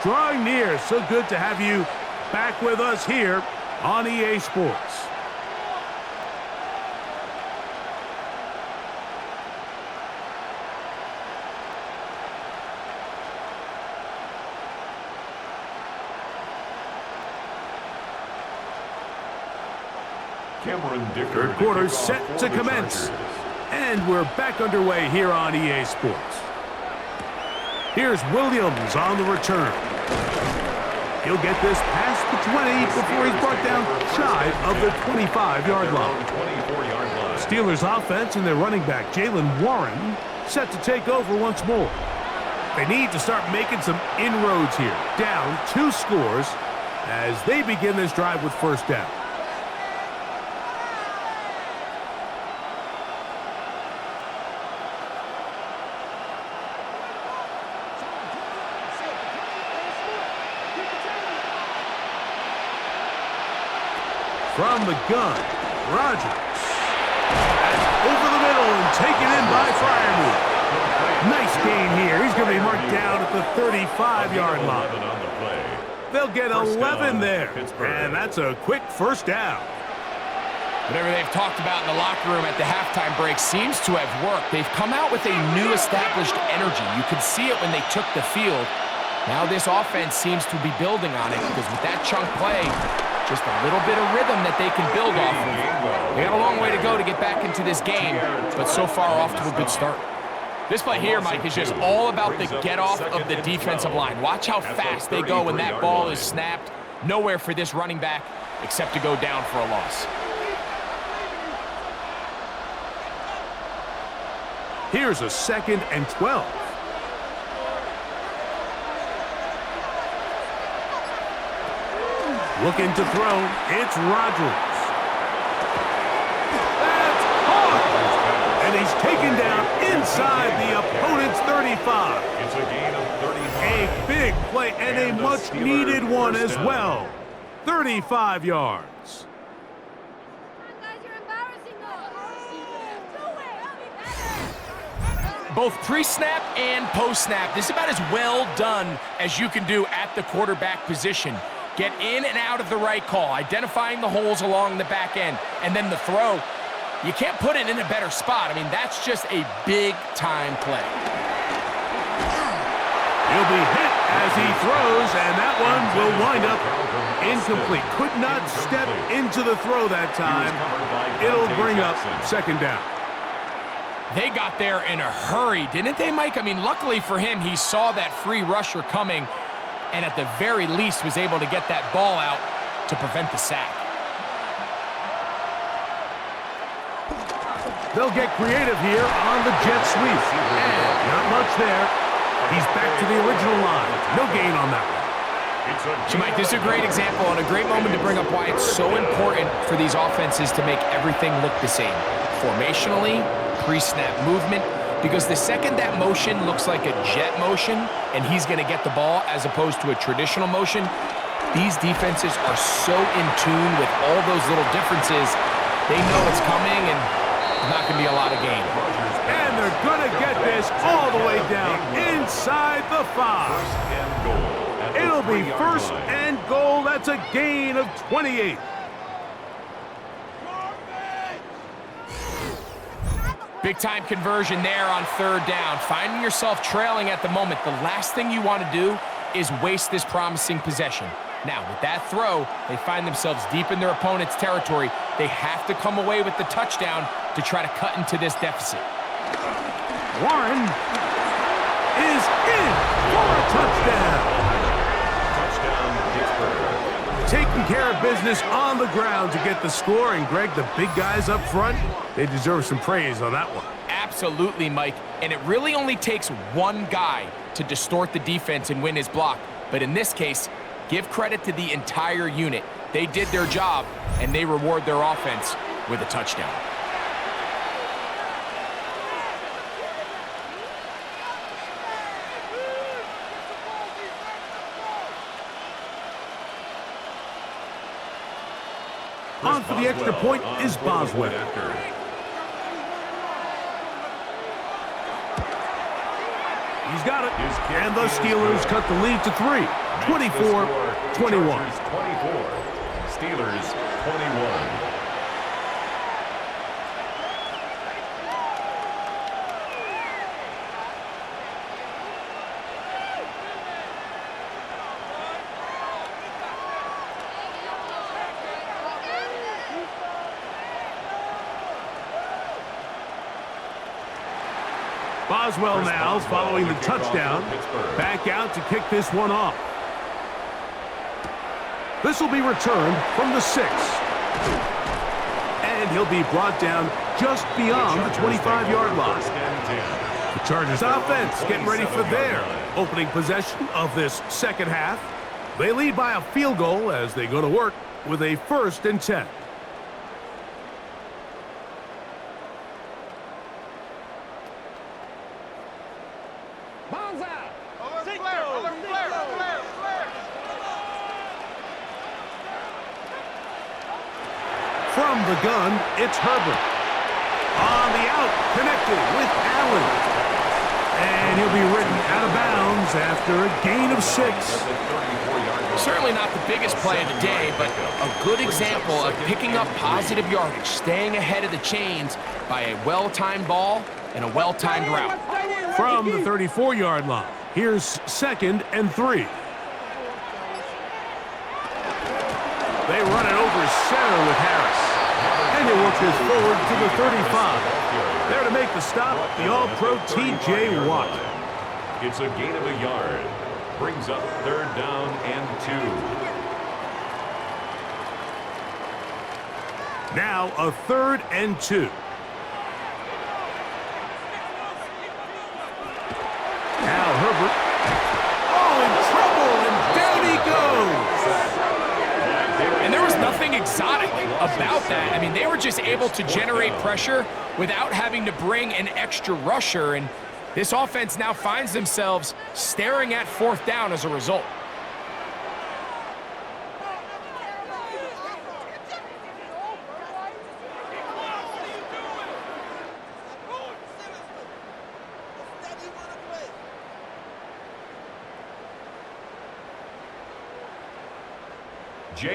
drawing near. So good to have you back with us here on EA Sports. Cameron Dicker. 3rd quarter set to commence. And And we're back underway here on EA Sports. Here's Williams on the return. He'll get this past the 20 before he's brought down shy of the 25-yard line. Steelers offense and their running back, Jaylen Warren, set to take over once more. They need to start making some inroads here. Down 2 scores as they begin this drive with first down. From the gun, Rodgers. That's over the middle and taken in by Freiermuth. Nice gain here. He's going to be marked down at the 35-yard line. They'll get 11 there, and that's a quick first down. Whatever they've talked about in the locker room at the halftime break seems to have worked. They've come out with a new established energy. You could see it when they took the field. Now this offense seems to be building on it because with that chunk play, just a little bit of rhythm that they can build off of. They got a long way to go to get back into this game, but so far off to a good start. This play here, Mike, is just all about the get-off of the defensive line. Watch how fast they go when that ball is snapped. Nowhere for this running back except to go down for a loss. Here's a 2nd and 12. Looking to throw, it's Rodgers. That's caught! And he's taken down inside the opponent's 35. It's a gain of 35. A big play and a much-needed one as well. 35 yards. Both pre-snap and post-snap, this is about as well done as you can do at the quarterback position. Get in and out of the right call, identifying the holes along the back end, and then the throw. You can't put it in a better spot. I mean, that's just a big-time play. He'll be hit as he throws, and that one will wind up incomplete. Could not step into the throw that time. It'll bring up 2nd down. They got there in a hurry, didn't they, Mike? I mean, luckily for him, he saw that free rusher coming, and at the very least was able to get that ball out to prevent the sack. They'll get creative here on the jet sweep. And not much there. He's back to the original line. No gain on that one. So, Mike, this is a great example and a great moment to bring up why it's so important for these offenses to make everything look the same. Formationally, pre-snap movement, because the second that motion looks like a jet motion and he's going to get the ball as opposed to a traditional motion, these defenses are so in tune with all those little differences. They know it's coming and there's not going to be a lot of gain. And they're going to get this all the way down inside the 5. It'll be 1st and goal. That's a gain of 28. Big-time conversion there on 3rd down. Finding yourself trailing at the moment, the last thing you want to do is waste this promising possession. Now, with that throw, they find themselves deep in their opponent's territory. They have to come away with the touchdown to try to cut into this deficit. Warren is in for a touchdown. Touchdown, Pittsburgh. Taking care of business on the ground to get the score. And, Greg, the big guys up front, they deserve some praise on that one. Absolutely, Mike. And it really only takes one guy to distort the defense and win his block. But in this case, give credit to the entire unit. They did their job, and they reward their offense with a touchdown. On for the extra point is Boswell. He's got it. And the Steelers cut the lead to 3. 24-21. Steelers 21. Boswell now following the touchdown. Back out to kick this one off. This will be returned from the 6. And he'll be brought down just beyond the 25-yard line. The Chargers offense getting ready for their opening possession of this second half. They lead by a field goal as they go to work with a 1st and 10. From the gun, it's Herbert. On the out, connected with Allen. And he'll be ridden out of bounds after a gain of 6. Certainly not the biggest play of the day, but a good example of picking up positive yardage, staying ahead of the chains by a well-timed ball and a well-timed route. From the 34-yard line, here's 2nd and 3. They run it over center with Harris. And they work this forward to the 35. There to make the stop, the All-Pro T.J. Watt. It's a gain of a yard. Brings up 3rd down and 2. Now a 3rd and 2. Now Herbert. Oh, in trouble, and down he goes. And there was nothing exotic about that. I mean, they were just able to generate pressure without having to bring an extra rusher, and this offense now finds themselves staring at 4th down as a result.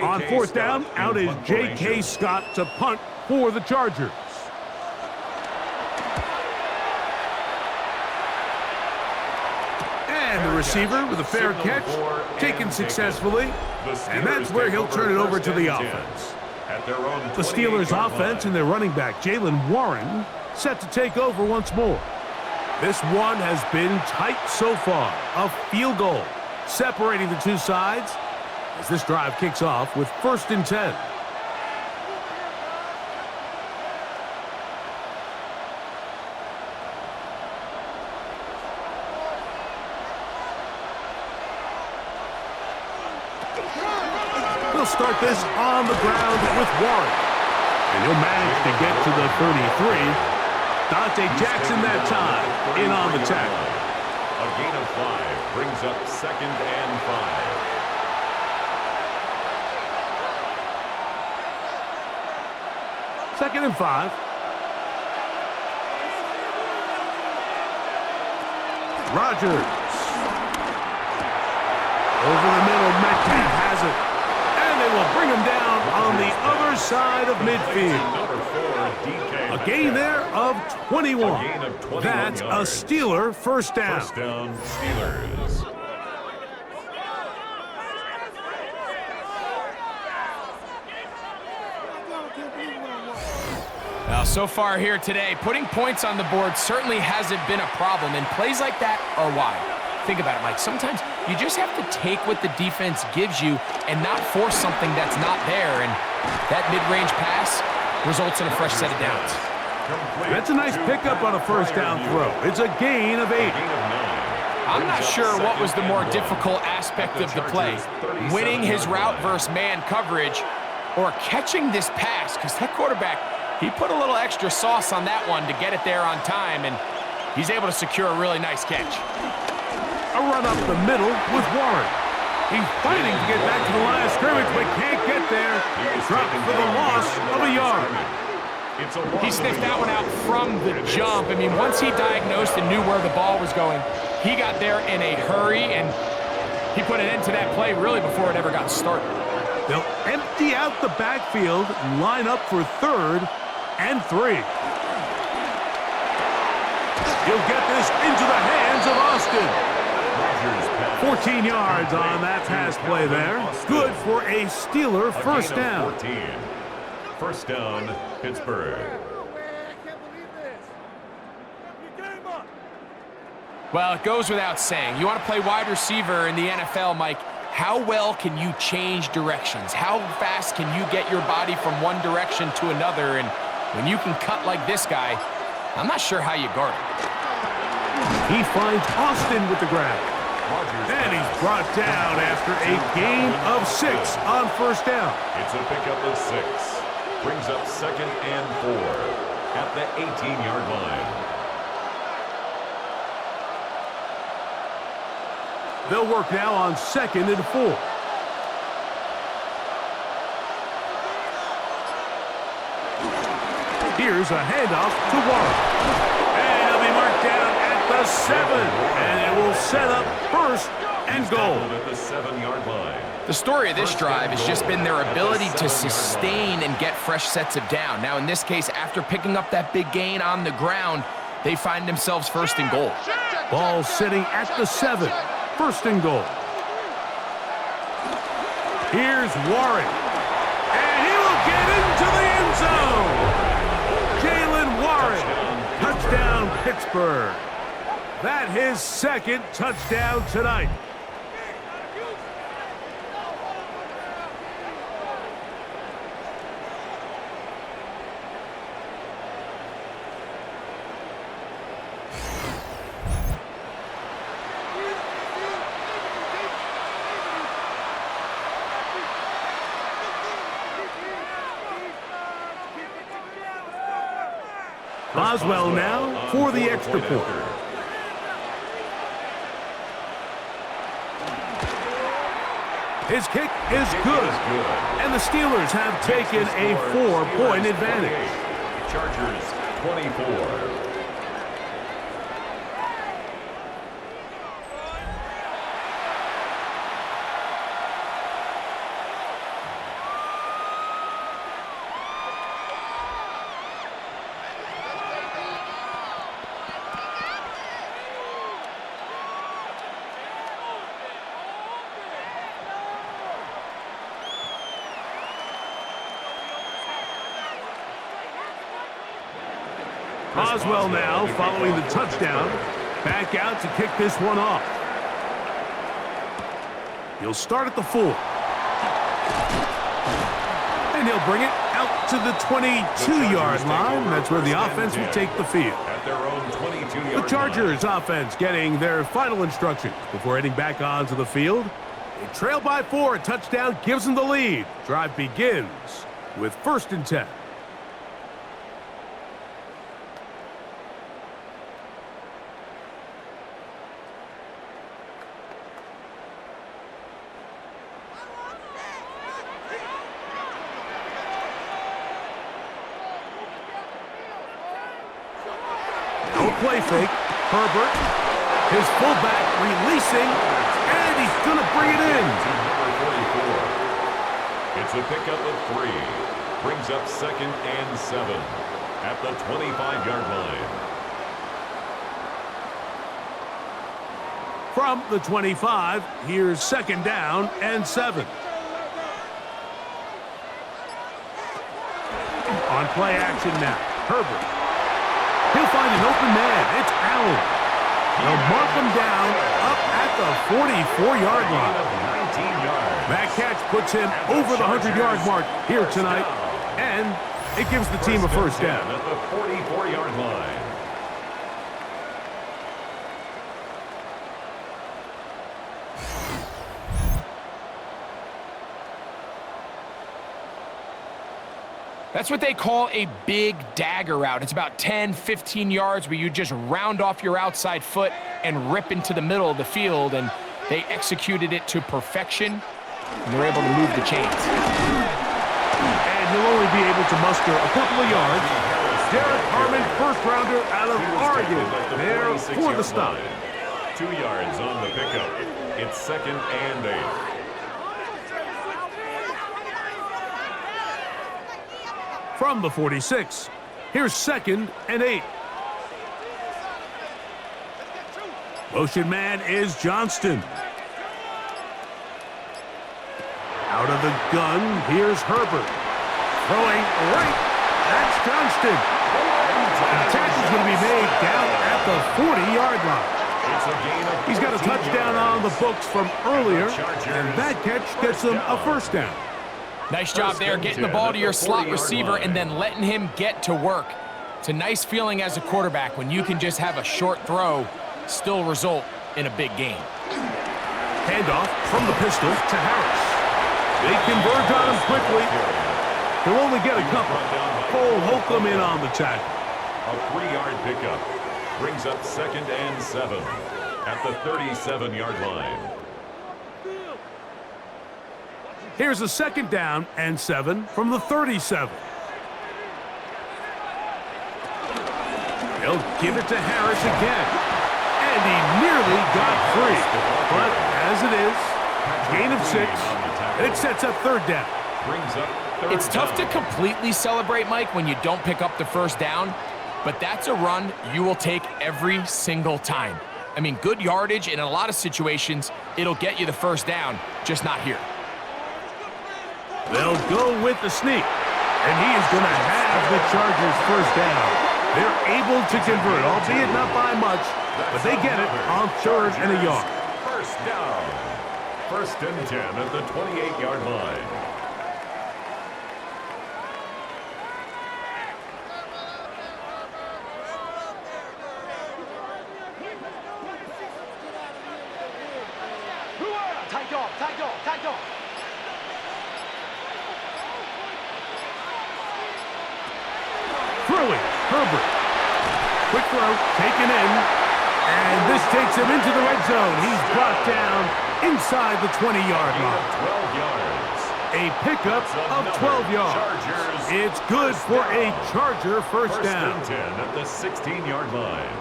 On 4th down, out is J.K. Scott to punt for the Chargers. And the receiver with a fair catch, taken successfully, and that's where he'll turn it over to the offense. The Steelers' offense and their running back, Jaylen Warren, set to take over once more. This one has been tight so far. A field goal separating the two sides as this drive kicks off with 1st and 10. He'll start this on the ground with Warren. And he'll manage to get to the 33. Dante Jackson that time in on the tackle. A gain of 5 brings up 2nd and 5. 2nd and 5. Rodgers. Over the middle, Metcalf has it. And they will bring him down on the other side of midfield. A gain there of 21. That's a Steeler 1st down. 1st down, Steelers. Now, so far here today, putting points on the board certainly hasn't been a problem, and plays like that are why. Think about it, Mike. Sometimes you just have to take what the defense gives you and not force something that's not there, and that mid-range pass results in a fresh set of downs. That's a nice pickup on a 1st down throw. It's a gain of 8. I'm not sure what was the more difficult aspect of the play, winning his route versus man coverage or catching this pass, because that quarterback, he put a little extra sauce on that one to get it there on time, and he's able to secure a really nice catch. A run up the middle with Warren. He's fighting to get back to the line of scrimmage, but can't get there. Dropped for the loss of a yard. He sniffed that one out from the jump. I mean, once he diagnosed and knew where the ball was going, he got there in a hurry, and he put an end to that play really before it ever got started. They'll empty out the backfield, line up for 3rd and 3. He'll get this into the hands of Austin. 14 yards on that pass play there. Good for a Steeler 1st down. 1st down, Pittsburgh. Well, it goes without saying. You want to play wide receiver in the NFL, Mike, how well can you change directions? How fast can you get your body from one direction to another? And when you can cut like this guy, I'm not sure how you guard him. He finds Austin with the grab. And he's brought down after a gain of 6 on first down. It's a pickup of 6. Brings up 2nd and 4 at the 18-yard line. They'll work now on 2nd and 4. Here's a handoff to Warren. And he'll be marked down at the 7. And it will set up 1st and goal. At the 7-yard line. The story of this drive has just been their ability to sustain and get fresh sets of down. Now, in this case, after picking up that big gain on the ground, they find themselves 1st and goal. Ball sitting at the 7. 1st and goal. Here's Warren. And he will get into the end zone. Jalen Warren. Touchdown, Pittsburgh. That his 2nd touchdown tonight. Boswell now for the extra point. His kick is good. And the Steelers have taken a 4-point advantage. Chargers 24. Boswell now following the touchdown. Back out to kick this one off. He'll start at the 4. And he'll bring it out to the 22-yard line. That's where the offense will take the field. At their own 22-yard The Chargers offense getting their final instructions before heading back onto the field. They trail by 4. A touchdown gives them the lead. Drive begins with 1st and 10. Play fake. Herbert, his fullback releasing, and he's going to bring it in. It's a pickup of 3. Brings up 2nd and 7 at the 25-yard line. From the 25, here's 2nd down and 7. On play action now, Herbert. He'll find an open man. It's Allen. They'll mark him down up at the 44-yard line. That catch puts him over the 100-yard mark here tonight, and it gives the team a 1st down. At the 44-yard line. That's what they call a big dagger route. It's about 10, 15 yards where you just round off your outside foot and rip into the middle of the field, and they executed it to perfection, and they're able to move the chains. And he'll only be able to muster a couple of yards. Derek Harmon, 1st-rounder out of Oregon, there for the stop. 2 yards on the pickup. It's 2nd and 8. From the 46, here's 2nd and 8. Motion man is Johnston. Out of the gun, here's Herbert. Throwing right, that's Johnston. And the tackle's going to be made down at the 40-yard line. It's a gain of He's got a 14 touchdown yards. on the books from earlier, and that catch gets him a first down. Nice job there getting the ball to your slot receiver and then letting him get to work. It's a nice feeling as a quarterback when you can just have a short throw still result in a big game. Handoff from the pistol to Harris. They converge on him quickly. He'll only get a couple. Cole Holcomb in on the tackle. A 3-yard pickup brings up 2nd and 7 at the 37-yard line. Here's a 2nd down and 7 from the 37. They'll give it to Harris again. And he nearly got free. But as it is, gain of 6. It sets up 3rd down. Brings up 3rd It's tough to down. completely celebrate, Mike, when you don't pick up the first down, but that's a run you will take every single time. I mean, good yardage, and in a lot of situations, it'll get you the first down, just not here. They'll go with the sneak. And he is going to have the Chargers first down. They're able to convert, albeit not by much, but they get it on 3rd and a yard. First down. 1st and 10 at the 28-yard line. Throwing, Herbert. Quick throw, taken in. And this takes him into the red zone. He's brought down inside the 20-yard line. 12 yards. A pickup of 12 yards. Chargers. It's good for a Charger first down. First and 10 at the 16-yard line.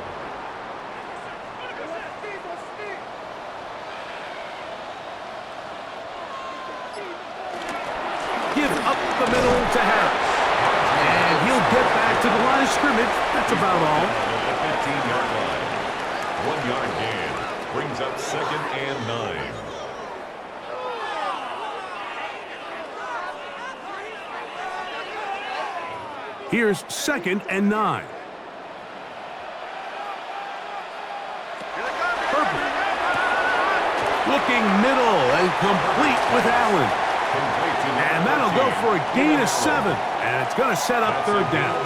Give up the middle to Harris. And he'll get back to the line of scrimmage. That's about all. At the 15-yard line. 1-yard gain. Brings up 2nd and 9. Here's 2nd and 9. Herbert. Looking middle and complete with Allen. And that'll go for a gain of 7. And it's going to set up 3rd down.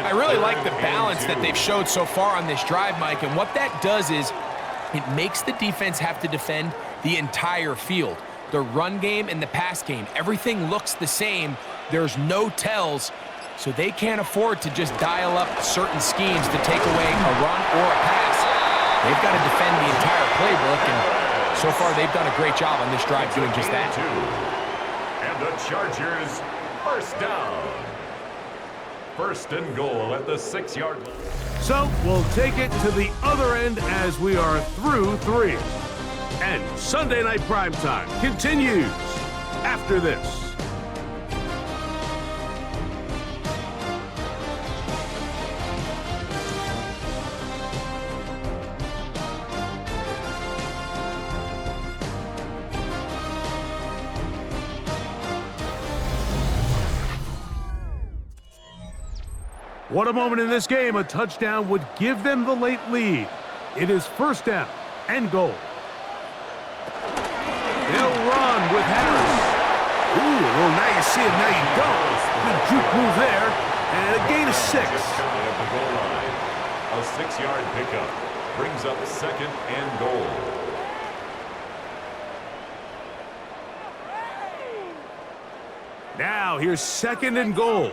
I really like the balance that they've showed so far on this drive, Mike, and what that does is it makes the defense have to defend the entire field. The run game and the pass game, everything looks the same. There's no tells, so they can't afford to just dial up certain schemes to take away a run or a pass. They've got to defend the entire playbook, and so far they've done a great job on this drive doing just that. And the Chargers, first down. 1st and goal at the 6-yard line. So we'll take it to the other end as we are through 3. And Sunday Night Primetime continues after this. What a moment in this game. A touchdown would give them the late lead. It is 1st down and goal. They'll run with Harris. Ooh, well, now you see it, now you don't. Good juke move there. And a gain of 6. Just shy of the goal line. A 6-yard pickup brings up 2nd and goal. Now here's 2nd and goal.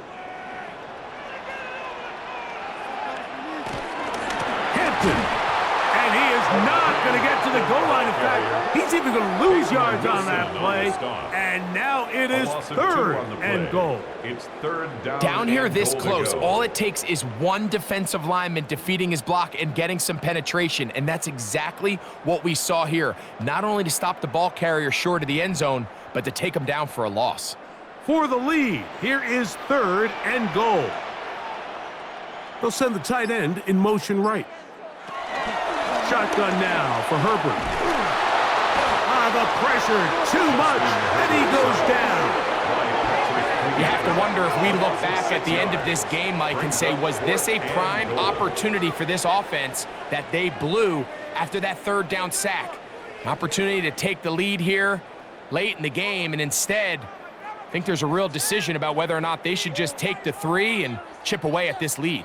And he is not going to get to the goal line. In fact, he's even going to lose yards on that play. And now it is 3rd and goal. It's 3rd down. Down here and this goal to close, go. all it takes is one defensive lineman defeating his block and getting some penetration, and that's exactly what we saw here. Not only to stop the ball carrier short of the end zone, but to take him down for a loss. For the lead, here is 3rd and goal. They'll send the tight end in motion right. Shotgun now for Herbert. The pressure, too much, and he goes down. You have to wonder if we look back at the end of this game, Mike, and say, was this a prime opportunity for this offense that they blew after that third down sack? An opportunity to take the lead here late in the game, and instead, I think there's a real decision about whether or not they should just take the 3 and chip away at this lead.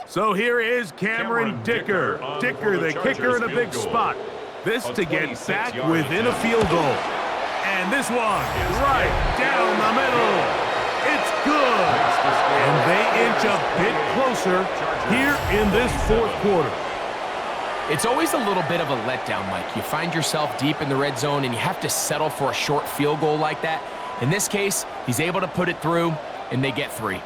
So here is Cameron Dicker. Dicker, the kicker, in a big spot. This to get back within a field goal. And this one, right down the middle. It's good. And they inch a bit closer here in this fourth quarter. It's always a little bit of a letdown, Mike. You find yourself deep in the red zone, and you have to settle for a short field goal like that. In this case, he's able to put it through, and they get 3.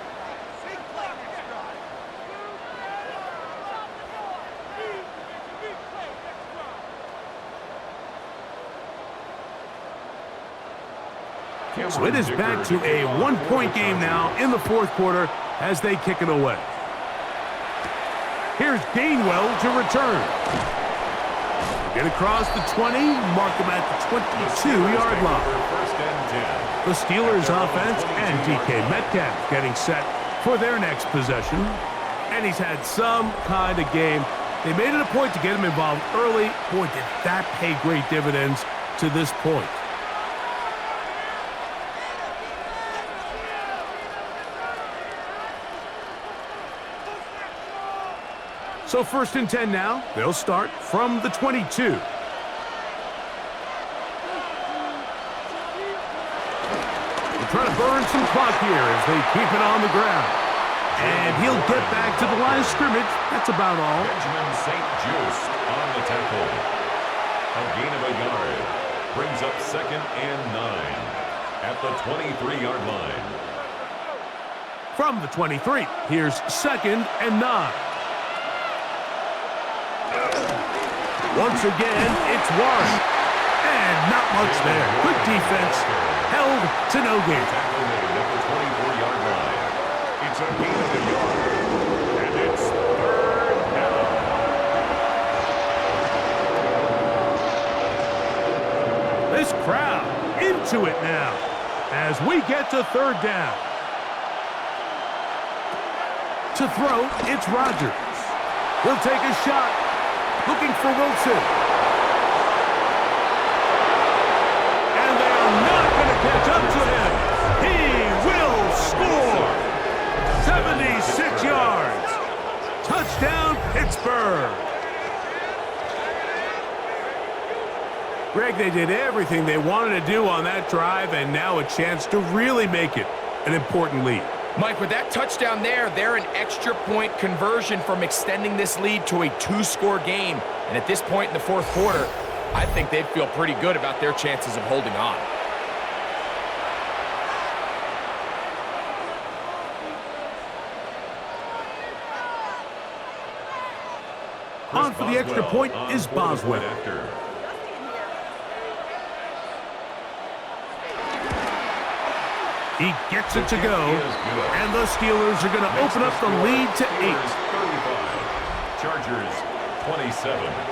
So it is back to a one-point game now in the fourth quarter as they kick it away. Here's Gainwell to return. Get across the 20, mark him at the 22-yard line. The Steelers offense and DK Metcalf getting set for their next possession. And he's had some kind of game. They made it a point to get him involved early. Boy, did that pay great dividends to this point. So 1st and 10 now. They'll start from the 22. They're trying to burn some clock here as they keep it on the ground. And he'll get back to the line of scrimmage. That's about all. Benjamin St. Just on the tackle. A gain of a yard. Brings up 2nd and 9 at the 23-yard line. From the 23, here's 2nd and 9. Once again, it's Warren. And not much there. Good defense. Held to no gain. Tackle made at the 24-yard line. It's a gain of a yard. And it's 3rd down. This crowd into it now as we get to 3rd down. To throw, it's Rodgers. He'll take a shot. Looking for Wilson. And they are not going to catch up to him. He will score. 76 yards. Touchdown, Pittsburgh. Greg, they did everything they wanted to do on that drive, and now a chance to really make it an important lead. Mike, with that touchdown there, they're an extra point conversion from extending this lead to a 2-score game. And at this point in the fourth quarter, I think they'd feel pretty good about their chances of holding on. On for the extra point is Boswell. He gets it to go, and the Steelers are going to open up the lead to 8. 35. Chargers 27.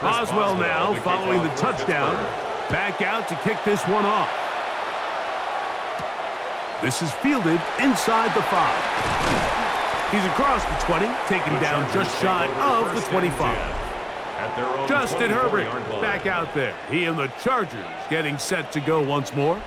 Boswell now, following the touchdown, back out to kick this one off. This is fielded inside the 5. He's across the 20, taken down just shy of the 25. Justin Herbert back out there. He and the Chargers getting set to go once more.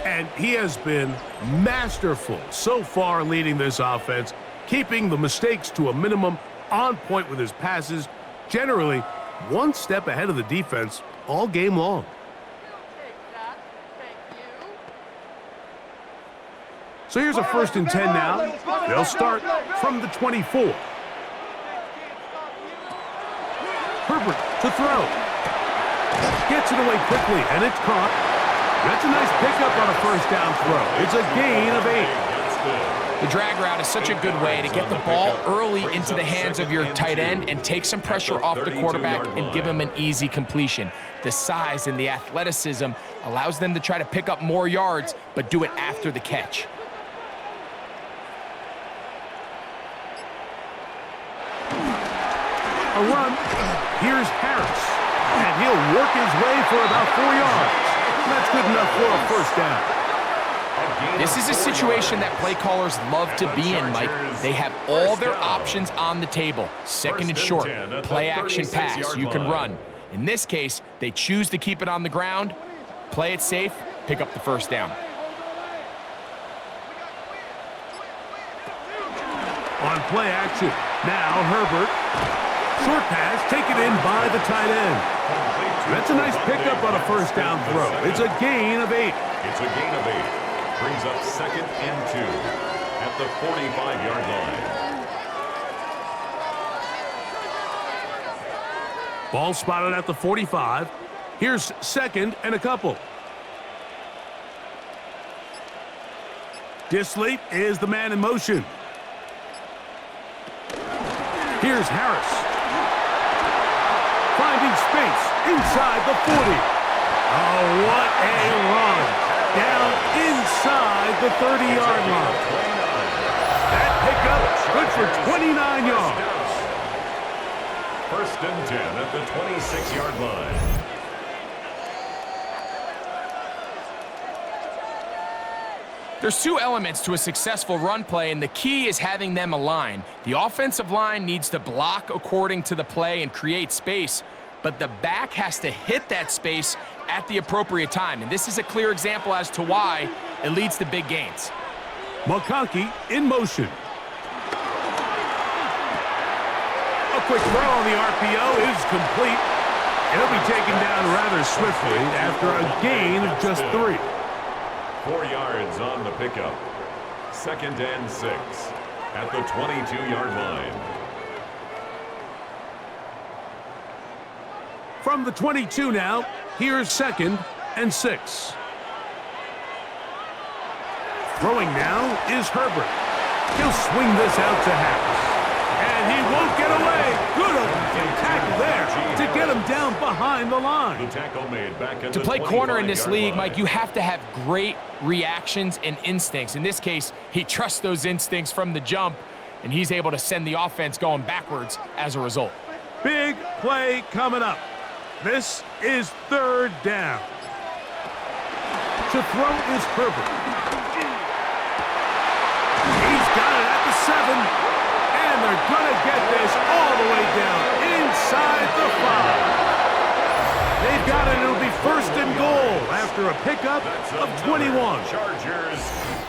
And he has been masterful so far leading this offense, keeping the mistakes to a minimum, on point with his passes, generally one step ahead of the defense all game long. So here's a 1st and 10 now. They'll start from the 24. Herbert to throw. Gets it away quickly, and it's caught. That's a nice pickup on a 1st down throw. It's a gain of 8. The drag route is such a good way to get the ball early into the hands of your tight end and take some pressure off the quarterback and give him an easy completion. The size and the athleticism allows them to try to pick up more yards, but do it after the catch. A run. Here's Harris. And he'll work his way for about 4 yards. That's good enough for a first down. This is a situation that play callers love to be in, Mike. They have all their options on the table. Second and short, play action pass, you can run. In this case, they choose to keep it on the ground, play it safe, pick up the first down. On play action, now Herbert. Short pass, taken in by the tight end. That's a nice pickup on a first down throw. It's a gain of 8. It's a gain of 8. Brings up 2nd and 2 at the 45-yard line. Ball spotted at the 45. Here's 2nd and a couple. Disley is the man in motion. Here's Harris. Finding space inside the 40. Oh, what a run. Down inside the 30-yard line. That pickup good for 29 yards. 1st and 10 at the 26-yard line. There's 2 elements to a successful run play, and the key is having them align. The offensive line needs to block according to the play and create space, but the back has to hit that space at the appropriate time. And this is a clear example as to why it leads to big gains. McConkey in motion. A quick throw on the RPO is complete. It'll be taken down rather swiftly after a gain of just 3. 4 yards on the pickup. 2nd and 6 at the 22-yard line. From the 22 now, here's 2nd and 6. Throwing now is Herbert. He'll swing this out to Harris. And he won't get away. Good open tackle there to get him down behind the line. The tackle made back at To the play corner in this 25-yard league, line. Mike, you have to have great reactions and instincts. In this case, he trusts those instincts from the jump, and he's able to send the offense going backwards as a result. Big play coming up. This is 3rd down. To throw is Herbert. He's got it at the 7. And they're going to get this all the way down inside the 5. They've got it. It'll be 1st and goal after a pickup of 21. Chargers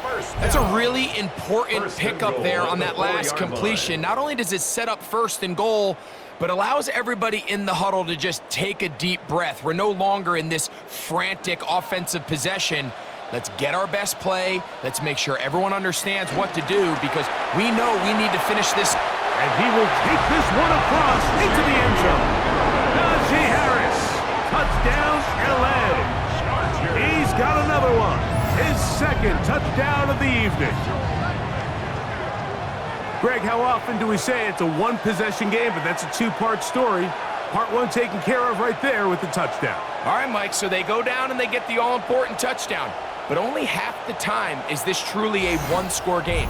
first down. That's a really important pickup goal there at on the that last 4-yard completion. Not only does it set up 1st and goal, but allows everybody in the huddle to just take a deep breath. We're no longer in this frantic offensive possession. Let's get our best play. Let's make sure everyone understands what to do because we know we need to finish this. And he will take this one across into the end zone. Najee Harris, touchdown LA. He's got another one. His 2nd touchdown of the evening. Greg, how often do we say it's a 1-possession game, but that's a 2-part story? Part 1 taken care of right there with the touchdown. All right, Mike, so they go down and they get the all-important touchdown. But only half the time is this truly a 1-score game.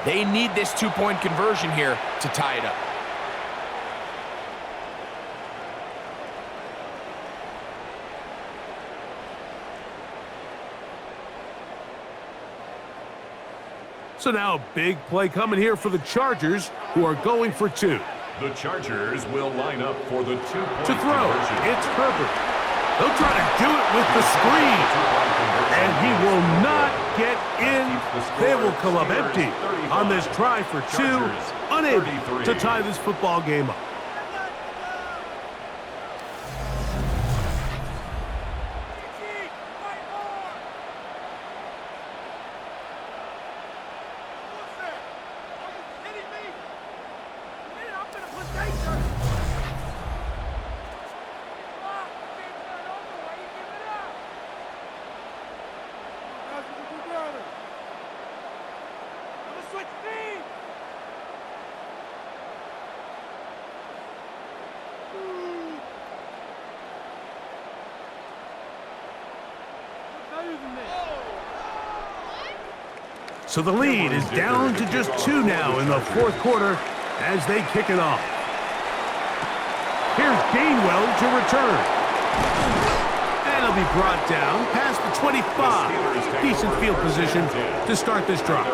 They need this 2-point conversion here to tie it up. So now a big play coming here for the Chargers, who are going for 2. The Chargers will line up for the 2-point To throw, conversion. it's Herbert. They'll try to do it with the screen. And he will not get in. They will come up empty on this try for 2, unable to tie this football game up. So the lead is down to just 2 now in the fourth quarter as they kick it off. Here's Gainwell to return. And he'll be brought down past the 25. Decent field position to start this drive.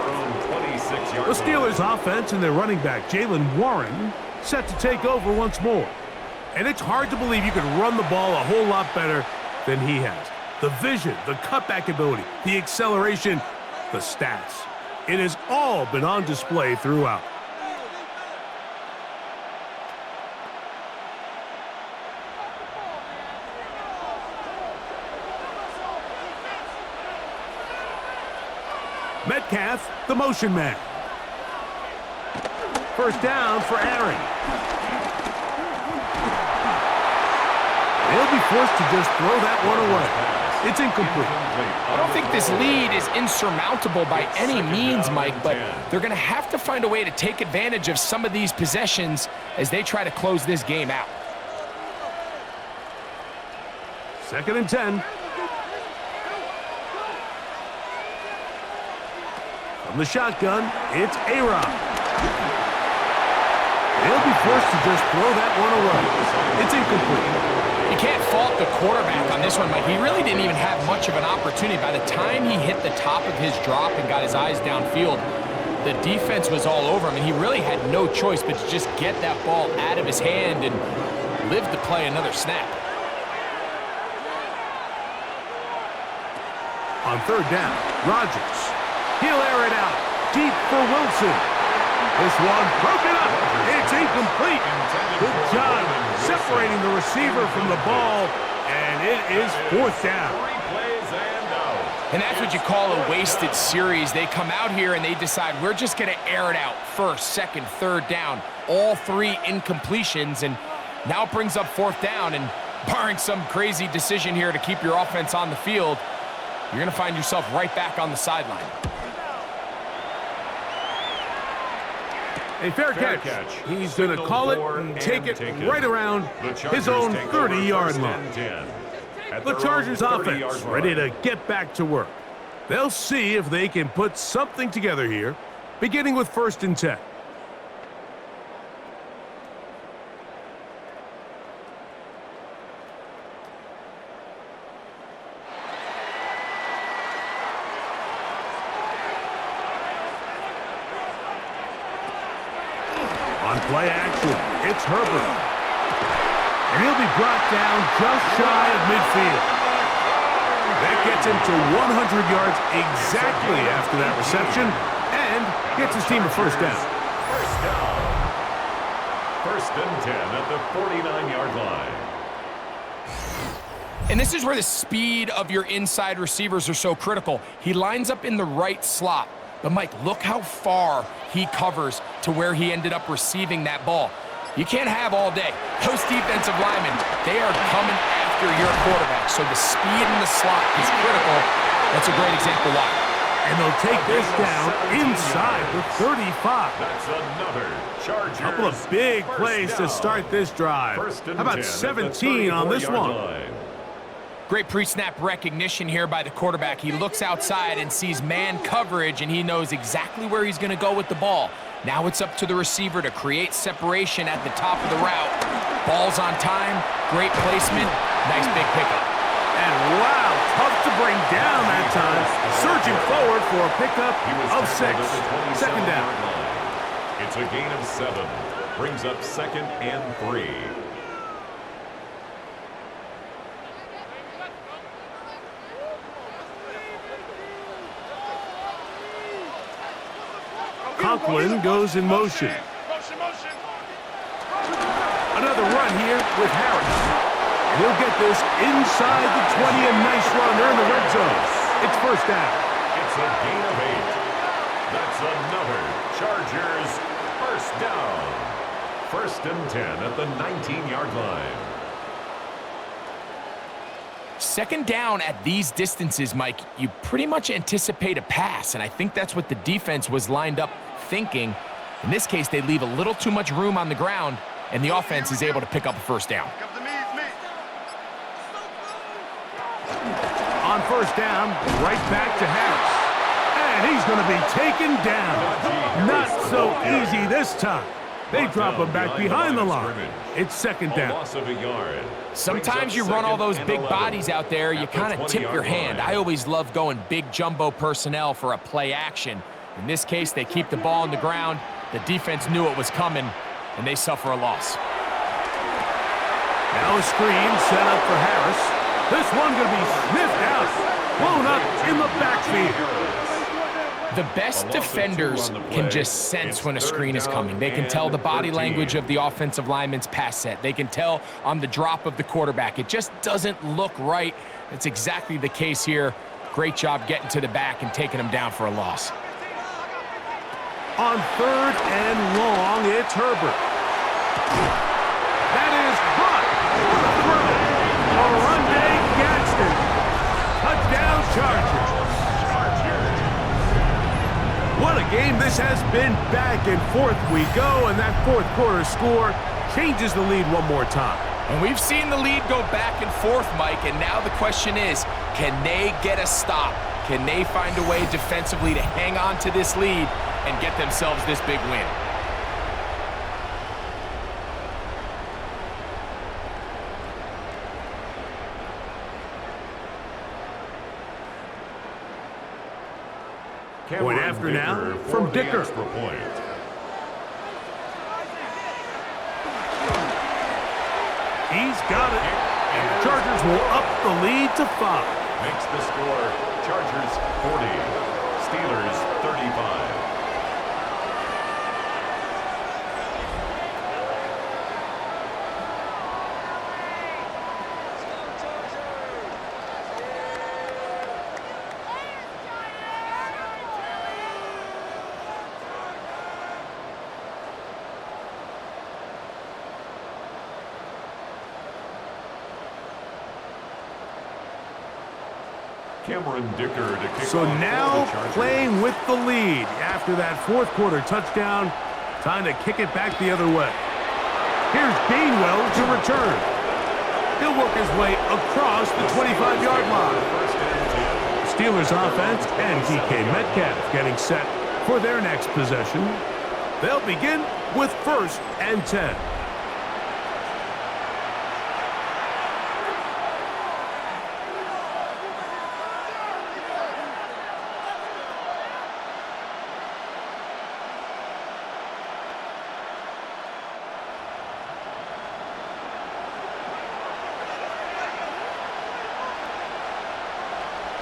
The Steelers offense and their running back, Jaylen Warren, set to take over once more. And it's hard to believe you could run the ball a whole lot better than he has. The vision, the cutback ability, the acceleration, the stats. It has all been on display throughout. Metcalf, the motion man. First down for Aaron. They'll be forced to just throw that one away. It's incomplete. I don't think this lead is insurmountable by any means, Mike, but they're going to have to find a way to take advantage of some of these possessions as they try to close this game out. 2nd and 10. From the shotgun, it's A-Rod. They'll be forced to just throw that one away. It's incomplete. You can't fault the quarterback on this one, Mike. He really didn't even have much of an opportunity. By the time he hit the top of his drop and got his eyes downfield, the defense was all over him, and he really had no choice but to just get that ball out of his hand and live to play another snap. On 3rd down, Rodgers. He'll air it out deep for Wilson. This one broken up. It's incomplete. Good job separating the receiver from the ball, and it is 4th down. And that's what you call a wasted series. They come out here and they decide we're just going to air it out 1st, 2nd, 3rd down. All 3 incompletions, and now it brings up 4th down. And barring some crazy decision here to keep your offense on the field, you're going to find yourself right back on the sideline. A fair catch. He's going to call it and take it right around his own 30-yard line. The Chargers offense ready to get back to work. They'll see if they can put something together here, beginning with 1st and 10. On play action, it's Herbert. And he'll be brought down just shy of midfield. That gets him to 100 yards exactly after that reception and gets his team a 1st down. 1st and 10 at the 49-yard line. And this is where the speed of your inside receivers are so critical. He lines up in the right slot. But, Mike, look how far he covers to where he ended up receiving that ball. You can't have all day. Those defensive linemen, they are coming after your quarterback. So the speed in the slot is critical. That's a great example why. And they'll take this down inside the 35. That's another Chargers. Couple of big plays to start this drive. How about 17 on this one? Great pre-snap recognition here by the quarterback. He looks outside and sees man coverage, and he knows exactly where he's going to go with the ball. Now it's up to the receiver to create separation at the top of the route. Ball's on time, great placement, nice big pickup. And wow, tough to bring down that time. Surging forward for a pickup of 6. 2nd down. It's a gain of 7. Brings up 2nd and 3. Conklin goes in motion. Another run here with Harris. He'll get this inside the 20, a nice run there in the red zone. It's 1st down. It's a gain of 8. That's another Chargers 1st down. 1st and 10 at the 19-yard line. 2nd down at these distances, Mike, you pretty much anticipate a pass, and I think that's what the defense was lined up thinking. In this case, they leave a little too much room on the ground, and the offense is able to pick up a 1st down. On first down, right back to Harris. And he's going to be taken down. Not so easy this time. They drop him back behind the line. It's second down. Loss of a yard. Sometimes you run all those big bodies out there, you kind of tip your hand. I always love going big jumbo personnel for a play action. In this case, they keep the ball on the ground. The defense knew it was coming, and they suffer a loss. Now a screen set up for Harris. This one going to be sniffed out. Blown up in the backfield. The best defenders can just sense when a screen is coming. They can tell the body language of the offensive lineman's pass set. They can tell on the drop of the quarterback. It just doesn't look right. That's exactly the case here. Great job getting to the back and taking them down for a loss. On third and long, it's Herbert. That is caught. What a throw. Oronde Gadsden. Touchdown Chargers. What a game this has been. Back and forth we go, and that fourth quarter score changes the lead one more time. And we've seen the lead go back and forth, Mike, and now the question is, can they get a stop? Can they find a way defensively to hang on to this lead and get themselves this big win? Point after now from Dicker. He's got it, and the Chargers will up the lead to 5. Makes the score Chargers 40, Steelers 35. So now playing with the lead after that fourth quarter touchdown, time to kick it back the other way. Here's Gainwell to return. He'll work his way across the 25-yard line. Steelers offense and DK Metcalf getting set for their next possession. They'll begin with 1st and 10.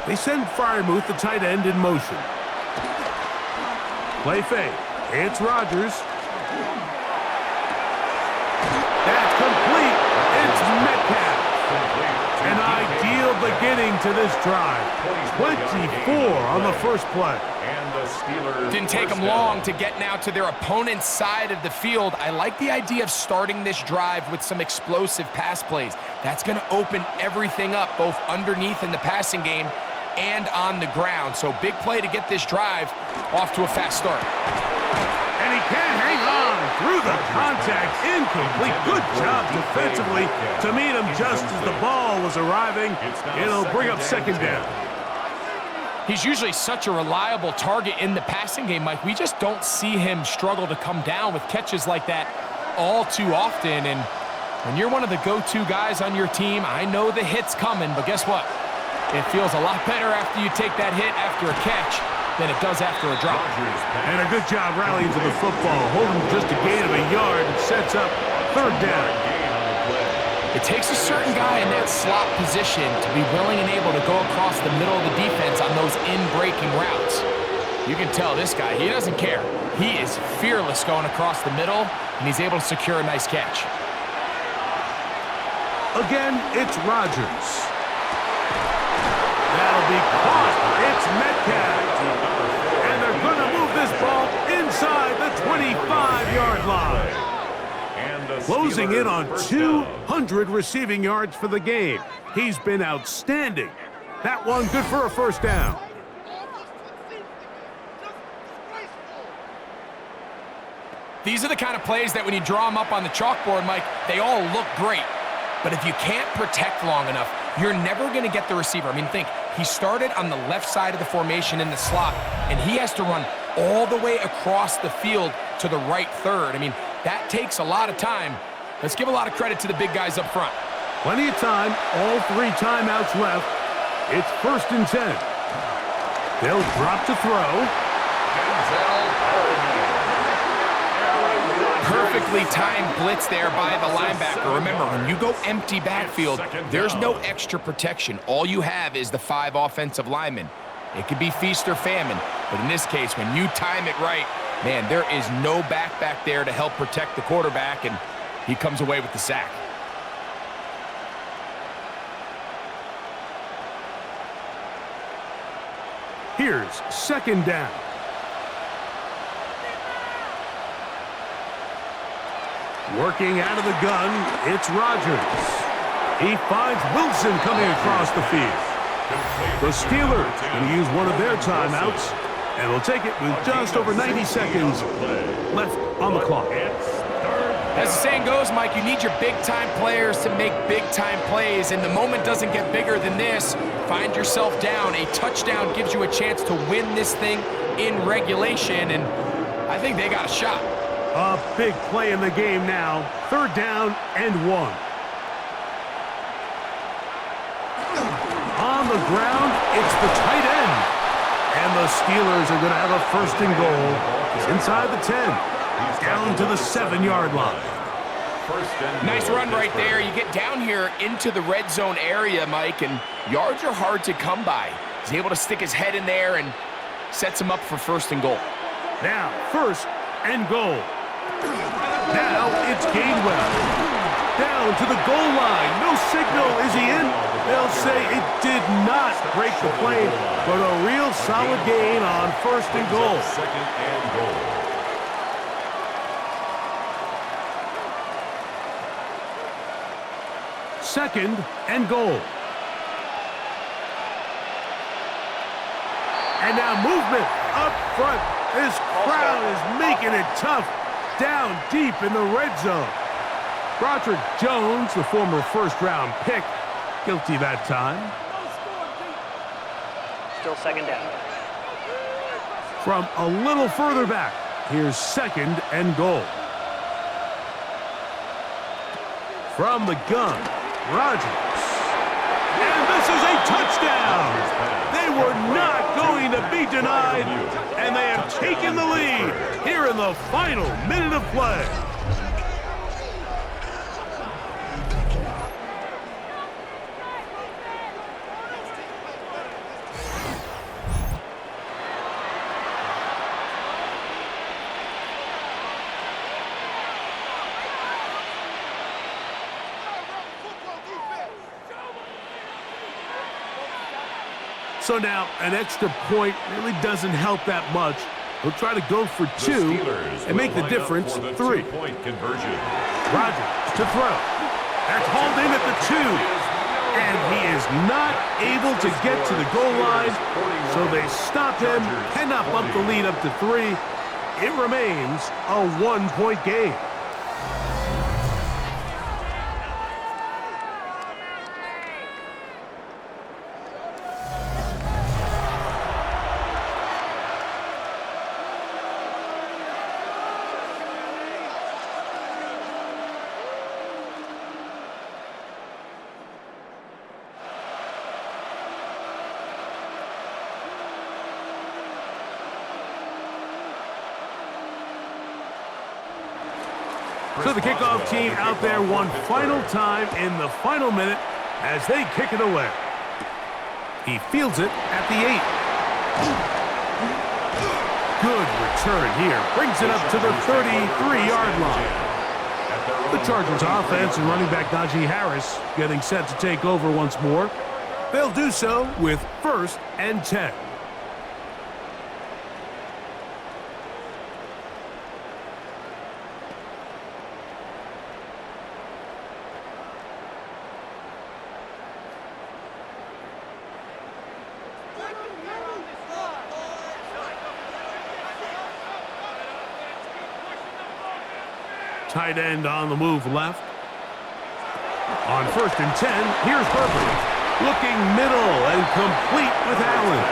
They send Freiermuth, the tight end, in motion. Play fake. It's Rodgers. That's complete. It's Metcalf. An ideal beginning to this drive. 24 on the first play. Didn't take them long to get now to their opponent's side of the field. I like the idea of starting this drive with some explosive pass plays. That's going to open everything up, both underneath in the passing game and on the ground. So big play to get this drive off to a fast start. And he can't hang on through the contact. Incomplete. Good job defensively to meet him just as the ball was arriving. It'll bring up second down. He's usually such a reliable target in the passing game, Mike. We just don't see him struggle to come down with catches like that all too often. And when you're one of the go-to guys on your team, I know the hit's coming, but guess what? It feels a lot better after you take that hit after a catch than it does after a drop. And a good job rallying to the football, holding just a gain of a yard and sets up third down. It takes a certain guy in that slot position to be willing and able to go across the middle of the defense on those in-breaking routes. You can tell this guy, he doesn't care. He is fearless going across the middle, and he's able to secure a nice catch. Again, it's Rodgers. That'll be caught. It's Metcalf. And they're going to move this ball inside the 25-yard line. Closing in on 200 receiving yards for the game. He's been outstanding. That one good for a first down. These are the kind of plays that when you draw them up on the chalkboard, Mike, they all look great. But if you can't protect long enough, you're never going to get the receiver. I mean, think, He started on the left side of the formation in the slot, and he has to run all the way across the field to the right third. I mean, that takes a lot of time. Let's give a lot of credit to the big guys up front. Plenty of time, all 3 timeouts left. It's 1st and 10. They'll drop to throw. Perfectly timed blitz there by the linebacker. Remember, when you go empty backfield, there's no extra protection. All you have is the 5 offensive linemen. It could be feast or famine, but in this case, when you time it right, man, there is no back there to help protect the quarterback, and he comes away with the sack. Here's 2nd down. Working out of the gun, it's Rodgers. He finds Wilson coming across the field. The Steelers going to use one of their timeouts, and they'll take it with just over 90 seconds left on the clock. As the saying goes, Mike, you need your big-time players to make big-time plays, and the moment doesn't get bigger than this. Find yourself down. A touchdown gives you a chance to win this thing in regulation, and I think they got a shot. A big play in the game now. 3rd down and 1. On the ground, it's the tight end. And the Steelers are going to have a 1st and goal inside the 10. Down to the 7-yard line. Nice run right there. You get down here into the red zone area, Mike, and yards are hard to come by. He's able to stick his head in there and sets him up for 1st and goal. Now, 1st and goal. Now it's Gainwell. Down to the goal line. No signal. Is he in? They'll say it did not break the plane, but a real solid gain on 1st and goal. 2nd and goal. Second and goal. And now movement up front. This crowd is making it tough down deep in the red zone. Broderick Jones, the former 1st-round pick, guilty that time. Still 2nd down. From a little further back, here's 2nd and goal. From the gun, Rodgers. And this is a touchdown! They were not going to be denied, and they have taken the lead here in the final minute of play. So now, an extra point really doesn't help that much. He'll try to go for 2 and make the difference 3. Two-point conversion. Rodgers to throw. That's hauled in at the 2. And he is not able to get to the goal line, so they stop him, cannot bump the lead up to 3. It remains a 1-point game. So the kickoff team out there one final time in the final minute as they kick it away. He fields it at the 8. Good return here. Brings it up to the 33-yard line. The Chargers offense and running back Najee Harris getting set to take over once more. They'll do so with 1st and 10. Tight end on the move left. On 1st and 10, here's Herbert. Looking middle and complete with Allen.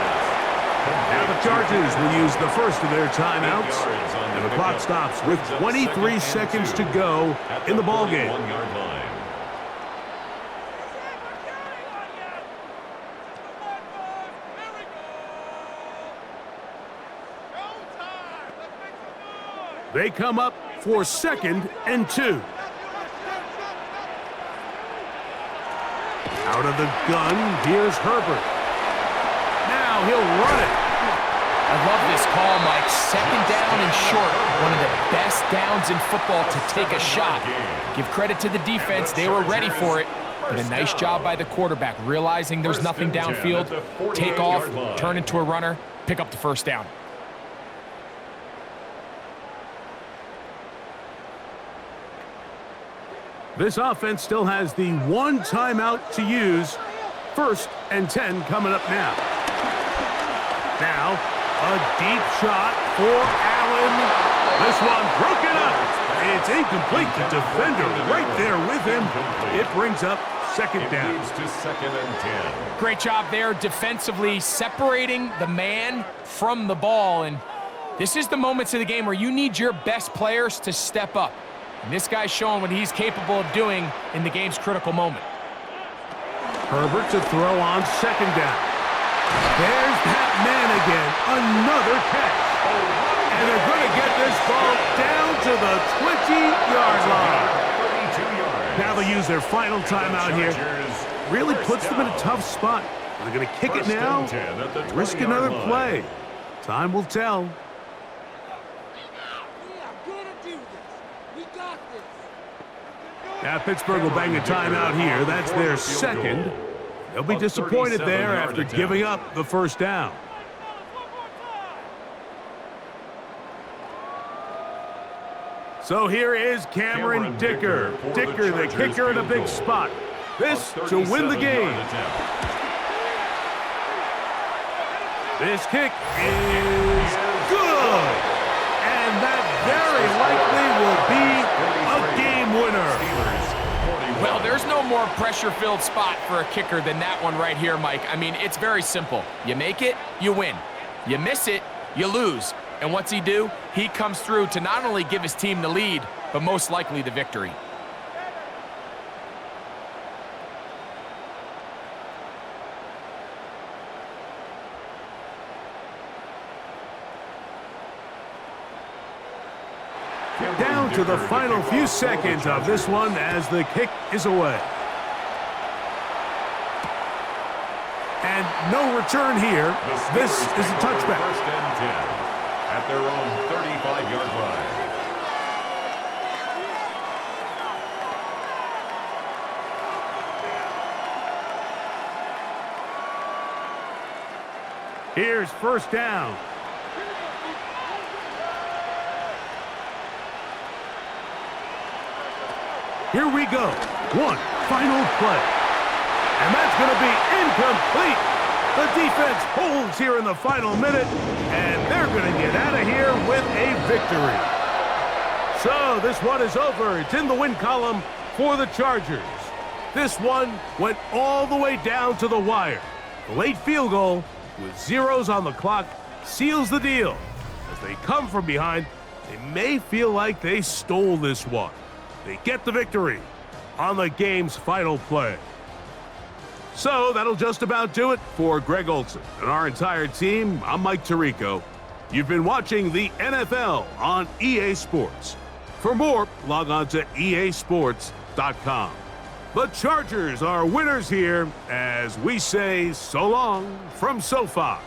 Now the Chargers will use the first of their timeouts, and the clock stops with 23 seconds to go in the ballgame. They come up for 2nd and 2. Out of the gun, here's Herbert. Now he'll run it. I love this call, Mike. 2nd down and short. One of the best downs in football to take a shot. Give credit to the defense. They were ready for it. But a nice job by the quarterback, realizing there's nothing downfield. Take off, turn into a runner, pick up the 1st down. This offense still has the 1 timeout to use. 1st and 10 coming up now. Now, a deep shot for Allen. This one broken up. It's incomplete. The defender right there with him. It brings up 2nd down. It moves to 2nd and 10. Great job there defensively, separating the man from the ball. And this is the moments of the game where you need your best players to step up. And this guy's showing what he's capable of doing in the game's critical moment. Herbert to throw on 2nd down. There's that man again. Another catch. And they're going to get this ball down to the 20-yard line. Now they use their final timeout here. Really puts them in a tough spot. They're going to kick it now. Risk another play. Time will tell. Now Pittsburgh will bang a timeout here. That's their 2nd. They'll be disappointed there after giving up the 1st down. So here is Cameron Dicker. Dicker, the kicker, in a big spot. This to win the game. This kick is good. And that very likely will be a game winner. Well, there's no more pressure-filled spot for a kicker than that one right here, Mike. I mean, it's very simple. You make it, you win. You miss it, you lose. And what's he do? He comes through to not only give his team the lead, but most likely the victory. Down to the final few seconds of this one as the kick is away. And no return here. This is a touchback. 1st and 10 at their own 35-yard line. Here's 1st down. Here we go. One final play. And that's going to be incomplete. The defense holds here in the final minute, and they're going to get out of here with a victory. So this one is over. It's in the win column for the Chargers. This one went all the way down to the wire. The late field goal with zeros on the clock seals the deal. As they come from behind, they may feel like they stole this one. They get the victory on the game's final play. So that'll just about do it for Greg Olsen and our entire team. I'm Mike Tirico. You've been watching the NFL on EA Sports. For more, log on to easports.com. The Chargers are winners here as we say so long from SoFi.